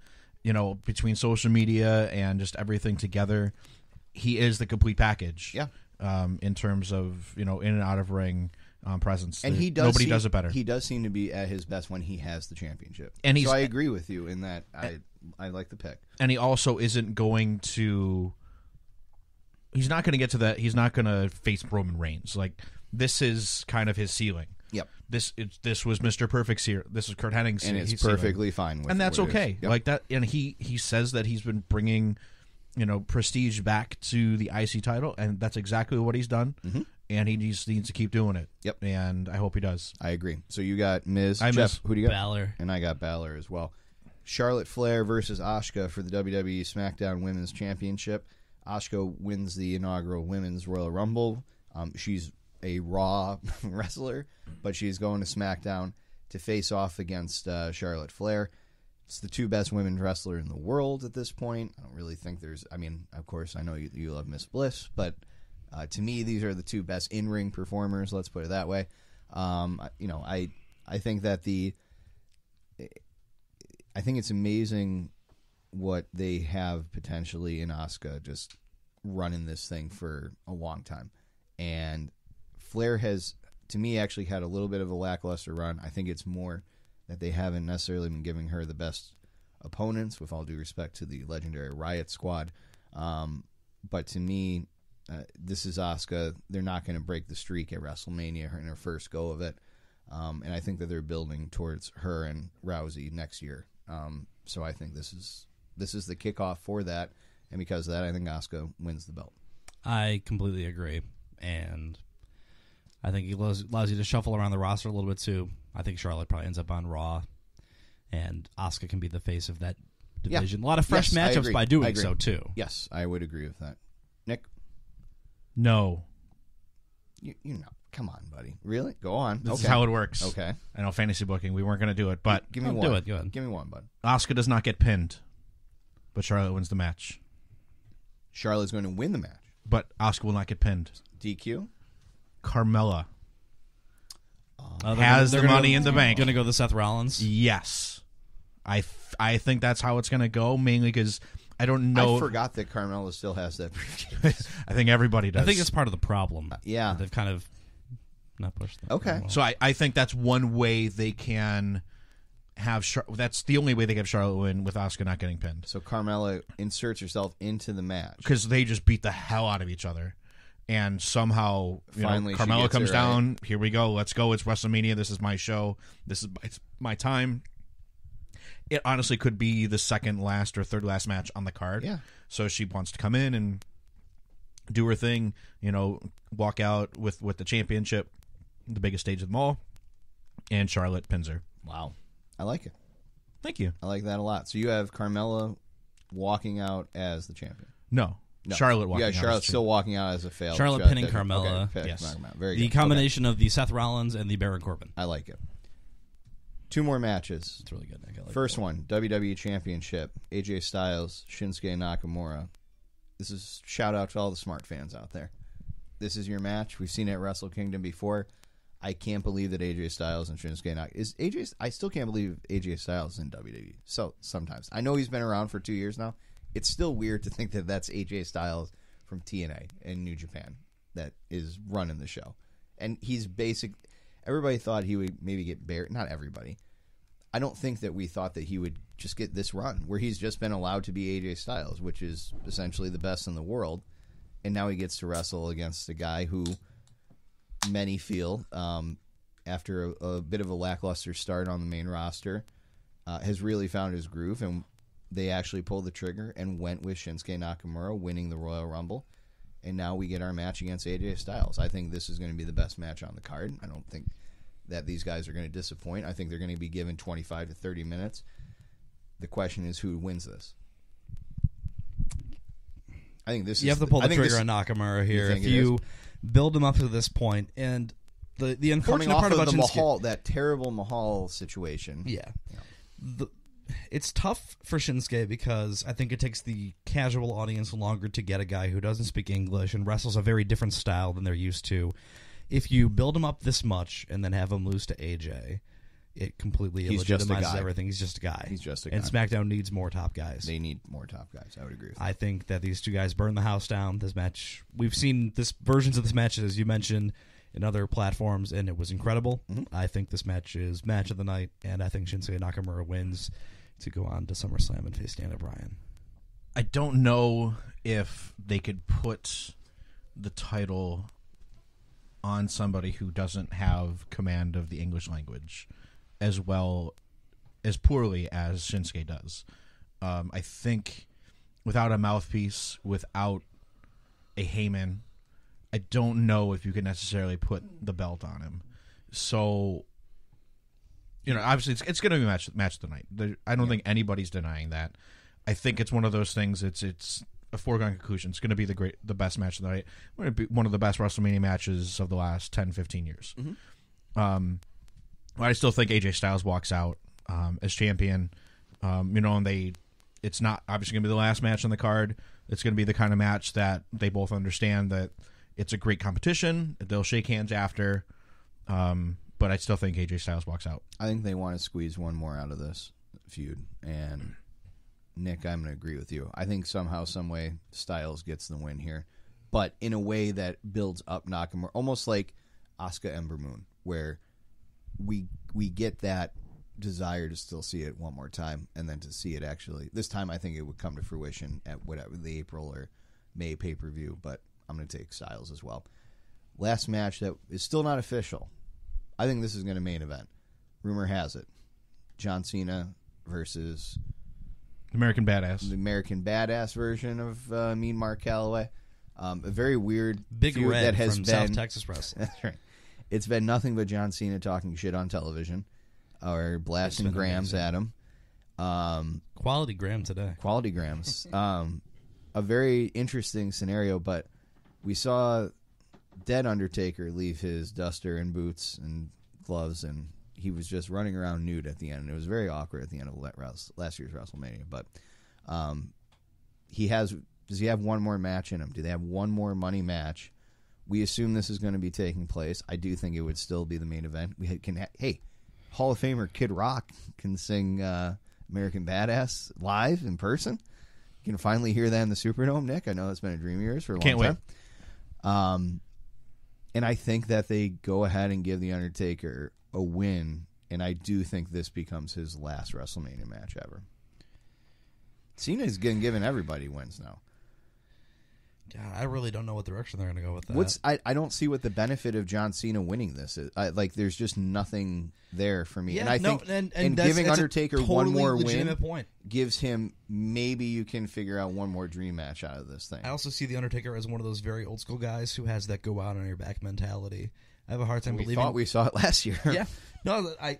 Between social media and just everything together, he is the complete package. Yeah. In terms of in and out of ring presence, and nobody does it better. He does seem to be at his best when he has the championship. And so I agree with you in that. I like the pick. And he also isn't going to. He's not going to get to that. He's not going to face Roman Reigns. Like, this is kind of his ceiling. Yep. This was Mr. Perfect's here. This is Kurt Hennig's and it's perfectly fine with, and that's okay. Yep. Like that. And he says that he's been bringing, prestige back to the IC title, and that's exactly what he's done. Mm-hmm. And he just needs to keep doing it. Yep. And I hope he does. I agree. So you got Miz. Jeff, who do you got? Balor. And I got Balor as well. Charlotte Flair versus Asuka for the WWE SmackDown Women's Championship. Asuka wins the inaugural Women's Royal Rumble. She's a Raw wrestler, but she's going to SmackDown to face off against Charlotte Flair. It's the two best women's wrestler in the world at this point. I don't really think there's... I mean, of course, I know you love Miss Bliss, but to me, these are the two best in-ring performers, let's put it that way. I think that I think it's amazing what they have potentially in Asuka just running this thing for a long time. And Flair has, to me, actually had a little bit of a lackluster run. I think it's more that they haven't necessarily been giving her the best opponents, with all due respect to the legendary Riot Squad. But to me, this is Asuka. They're not going to break the streak at WrestleMania in her first go of it. And I think that they're building towards her and Rousey next year. So I think this is the kickoff for that, and because of that, I think Asuka wins the belt. I completely agree, and I think he allows you to shuffle around the roster a little bit too. I think Charlotte probably ends up on Raw, and Asuka can be the face of that division. Yeah. A lot of fresh matchups by doing so too. Yes, I would agree with that. Nick? No. You know. Come on, buddy. Really? Go on. This is how it works. Okay. I know fantasy booking. We weren't going to do it, but give me one. Do it. Go ahead. Give me one, bud. Asuka does not get pinned, but Charlotte wins the match. Charlotte's going to win the match, but Asuka will not get pinned. DQ. Carmella has the money in the bank. Going to go to Seth Rollins. Yes, I think that's how it's going to go. Mainly because I don't know. I forgot that Carmella still has that briefcase. I think everybody does. I think it's part of the problem. Yeah, they've kind of not pushed that. Okay, well. So I think that's one way they can have. That's the only way they have Charlotte win, with Asuka not getting pinned. So Carmella inserts herself into the match because they just beat the hell out of each other, and somehow finally Carmella comes down. Right. Here we go. Let's go. It's WrestleMania. This is my show. This is my time. It honestly could be the second last or third last match on the card. Yeah. So she wants to come in and do her thing, walk out with the championship, the biggest stage of them all, and Charlotte pins her. Wow. I like it. Thank you. I like that a lot. So you have Carmella walking out as the champion. No. Charlotte walking out. Yeah, Charlotte's still walking out as a failed. Charlotte pinning Carmella. Okay, yes. Very the good. combination of the Seth Rollins and the Baron Corbin. I like it. Two more matches. It's really good. Like First one, WWE Championship, AJ Styles, Shinsuke Nakamura. This is shout out to all the smart fans out there. This is your match. We've seen it at Wrestle Kingdom before. I can't believe that AJ Styles and Shinsuke Nakamura I still can't believe AJ Styles is in WWE. So sometimes I know he's been around for 2 years now. It's still weird to think that that's AJ Styles from TNA and New Japan that is running the show, and he's basic. Everybody thought he would maybe get buried. Not everybody. I don't think that we thought that he would just get this run where he's just been allowed to be AJ Styles, which is essentially the best in the world. And now he gets to wrestle against a guy who many feel, after a bit of a lackluster start on the main roster, has really found his groove. And they actually pulled the trigger and went with Shinsuke Nakamura winning the Royal Rumble. And now we get our match against AJ Styles. I think this is going to be the best match on the card. I don't think that these guys are going to disappoint. I think they're going to be given 25 to 30 minutes. The question is who wins this. I think this. You have to pull the trigger on Nakamura here. If you build him up to this point, and the unfortunate part about the Mahal, that terrible Mahal situation. Yeah. It's tough for Shinsuke because I think it takes the casual audience longer to get a guy who doesn't speak English and wrestles a very different style than they're used to if you build him up this much and then have him lose to AJ, it completely legitimizes everything. He's just a guy. He's just a guy. And SmackDown needs more top guys. They need more top guys. I would agree with that. I think that these two guys burn the house down. This match, we've seen versions of this match, as you mentioned, in other platforms, and it was incredible. Mm-hmm. I think this match is match of the night, and I think Shinsuke Nakamura wins to go on to SummerSlam and face Daniel Bryan. I don't know if they could put the title on somebody who doesn't have command of the English language as well, as poorly as Shinsuke does. I think without a mouthpiece, without a Heyman, I don't know if you can necessarily put the belt on him. So, obviously it's going to be match of the night. I don't think anybody's denying that. I think it's one of those things. It's a foregone conclusion. It's going to be the best match of the night. It's going to be one of the best WrestleMania matches of the last 10, 15 years. Mm-hmm. I still think AJ Styles walks out as champion. And it's not obviously going to be the last match on the card. It's going to be the kind of match that they both understand that it's a great competition. They'll shake hands after. But I still think AJ Styles walks out. I think they want to squeeze one more out of this feud. And Nick, I'm going to agree with you. I think somehow, some way, Styles gets the win here. But in a way that builds up Nakamura. Almost like Asuka Ember Moon, where we get that desire to still see it one more time, and then to see it actually. This time I think it would come to fruition at whatever the April or May pay-per-view, but I'm going to take Styles as well. Last match that is still not official. I think this is going to main event. Rumor has it. John Cena versus American Badass. The American Badass version of Mean Mark Calloway. A very weird Big feud Red that has from been, South Texas Wrestling. That's right. It's been nothing but John Cena talking shit on television or blasting grams at him. Quality gram today. Quality grams. A very interesting scenario, but we saw dead Undertaker leave his duster and boots and gloves, and he was just running around nude at the end. It was very awkward at the end of last year's WrestleMania. But does he have one more match in him? Do they have one more money match? We assume this is going to be taking place. I do think it would still be the main event. Hey, Hall of Famer Kid Rock can sing American Badass live in person. You can finally hear that in the Superdome, Nick. I know it's been a dream of yours for a long time. Can't wait. And I think that they go ahead and give The Undertaker a win, and I do think this becomes his last WrestleMania match ever. Cena's giving everybody wins now. Yeah, I really don't know what direction they're going to go with that. I don't see what the benefit of John Cena winning this is. There's just nothing there for me. Yeah, and I think and giving Undertaker totally one more win point. gives him, maybe you can figure out one more dream match out of this thing. I also see The Undertaker as one of those very old school guys who has that go out on your back mentality. I have a hard time believing. We thought we saw it last year. Yeah, no, I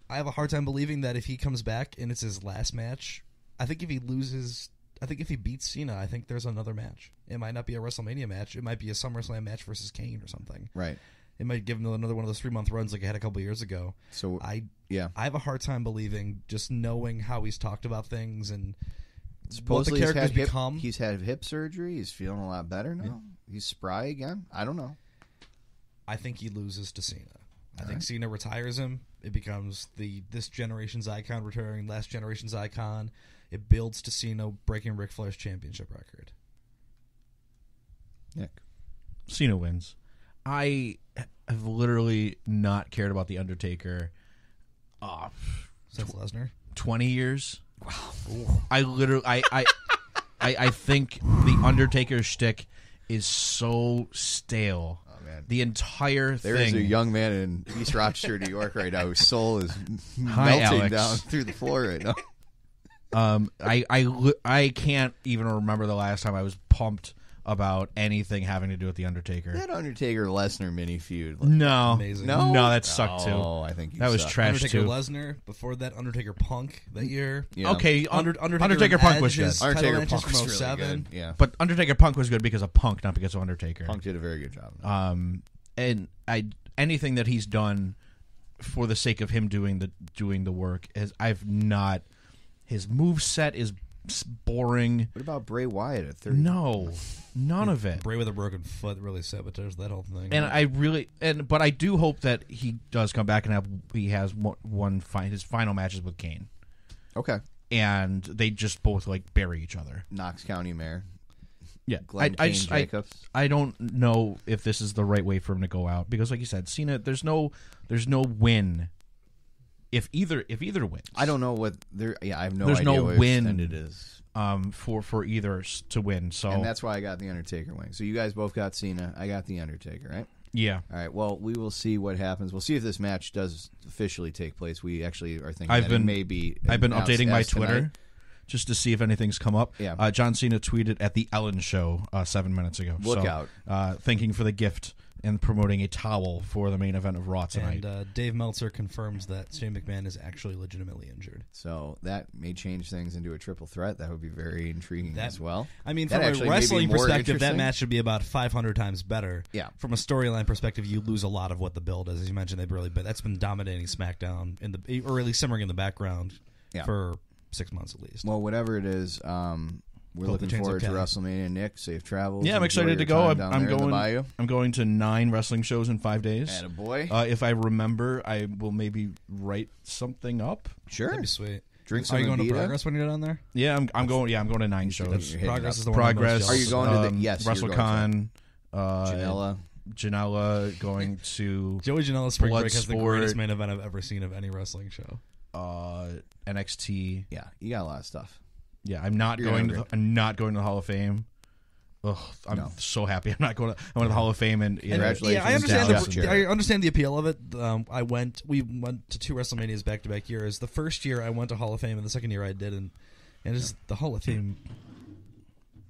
have a hard time believing that if he comes back and it's his last match. I think if he beats Cena, I think there's another match. It might not be a WrestleMania match. It might be a SummerSlam match versus Kane or something. Right. It might give him another one of those 3-month runs like I had a couple years ago. So I have a hard time believing, just knowing how he's talked about things and supposedly what the character's become. He's had hip surgery. He's feeling a lot better now. Yeah. He's spry again. I don't know. I think he loses to Cena. I think Cena retires him. It becomes this generation's icon retiring last generation's icon. It builds to Cena breaking Ric Flair's championship record. Nick. Cena wins. I have literally not cared about The Undertaker since Lesnar. 20 years. Wow. I think The Undertaker shtick is so stale. Oh, man. The entire thing. There is a young man in East Rochester, New York right now whose soul is Hi, melting Alex. down through the floor right now. I can't even remember the last time I was pumped about anything having to do with The Undertaker. That Undertaker-Lesnar mini feud. No. Amazing. No, that sucked too. Oh, I think that was suck. trash Undertaker too. Lesnar, before that Undertaker Punk that year. Yeah. Okay, Undertaker and Punk Edge, was good. his title Undertaker matches Punk from was really 07. good. Yeah. But Undertaker Punk was good because of Punk, not because of Undertaker. Punk did a very good job. And anything that he's done for the sake of him doing the work is his moveset is boring. What about Bray Wyatt at 30? No, none of it. Bray with a broken foot really sabotaged that whole thing. And but I do hope that he does come back and he has his final matches with Kane. Okay. And they just both like bury each other. Knox County Mayor. Yeah, Glenn Kane Jacobs. I don't know if this is the right way for him to go out because, like you said, Cena. There's no win if either wins. I don't know what there. Yeah, I have no There's idea no what win extent it is. For either to win. So and that's why I got the Undertaker wing. So you guys both got Cena. I got the Undertaker, right? Yeah. All right. Well, we will see what happens. We'll see if this match does officially take place. We actually are thinking I've been updating my Twitter. Tonight. Just to see if anything's come up. Yeah. John Cena tweeted at the Ellen Show 7 minutes ago. Look out. Thanking for the gift and promoting a towel for the main event of Raw tonight. And Dave Meltzer confirms that Shane McMahon is actually legitimately injured. So that may change things into a triple threat. That would be very intriguing as well. I mean, from a wrestling perspective, that match should be about 500 times better. Yeah. From a storyline perspective, you lose a lot of what the build is. As you mentioned, that's been dominating SmackDown or at least simmering in the background for 6 months at least. Well, whatever it is, we're looking forward to WrestleMania. Nick, safe travels. Yeah, I'm excited to go. I'm going to 9 wrestling shows in 5 days. Attaboy. If I remember, I will maybe write something up. Sure, that'd be sweet. Drink some. Are you going to Progress when you're down there? Yeah, I'm going. Yeah, I'm going to 9 shows. Progress is the one. Progress. Are you going to the WrestleCon? Janela going to Joey Janela Spring Break has the Bloodsport. greatest main event I've ever seen of any wrestling show. NXT. Yeah, you got a lot of stuff. Yeah, I'm not going to the Hall of Fame. Ugh, I'm so happy I'm not going to. I went to the Hall of Fame and congratulations. Yeah, I understand the appeal of it. We went to 2 WrestleManias back to back years. The first year I went to Hall of Fame, and the second year I didn't. And it's the Hall of Fame.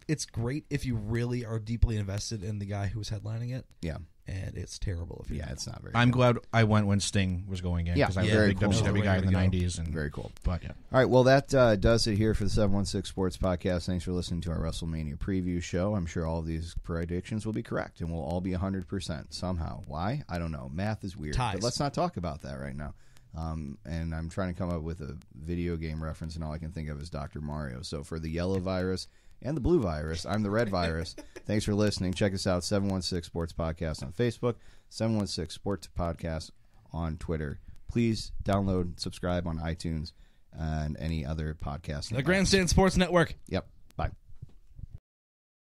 It's great if you really are deeply invested in the guy who's headlining it. Yeah. And it's terrible if you're it's not very. I'm glad I went when Sting was going in because I was a big WCW guy in the 90s. And very cool. But yeah. All right, well, that does it here for the 716 Sports Podcast. Thanks for listening to our WrestleMania preview show. I'm sure all of these predictions will be correct, and we'll all be 100% somehow. Why? I don't know. Math is weird. Ties. But let's not talk about that right now. And I'm trying to come up with a video game reference, and all I can think of is Dr. Mario. So for the yellow virus and the blue virus, I'm the red virus. Thanks for listening. Check us out, 716 Sports Podcast on Facebook, 716 Sports Podcast on Twitter. Please download, subscribe on iTunes and any other podcast. The Grandstand Sports Network. Yep.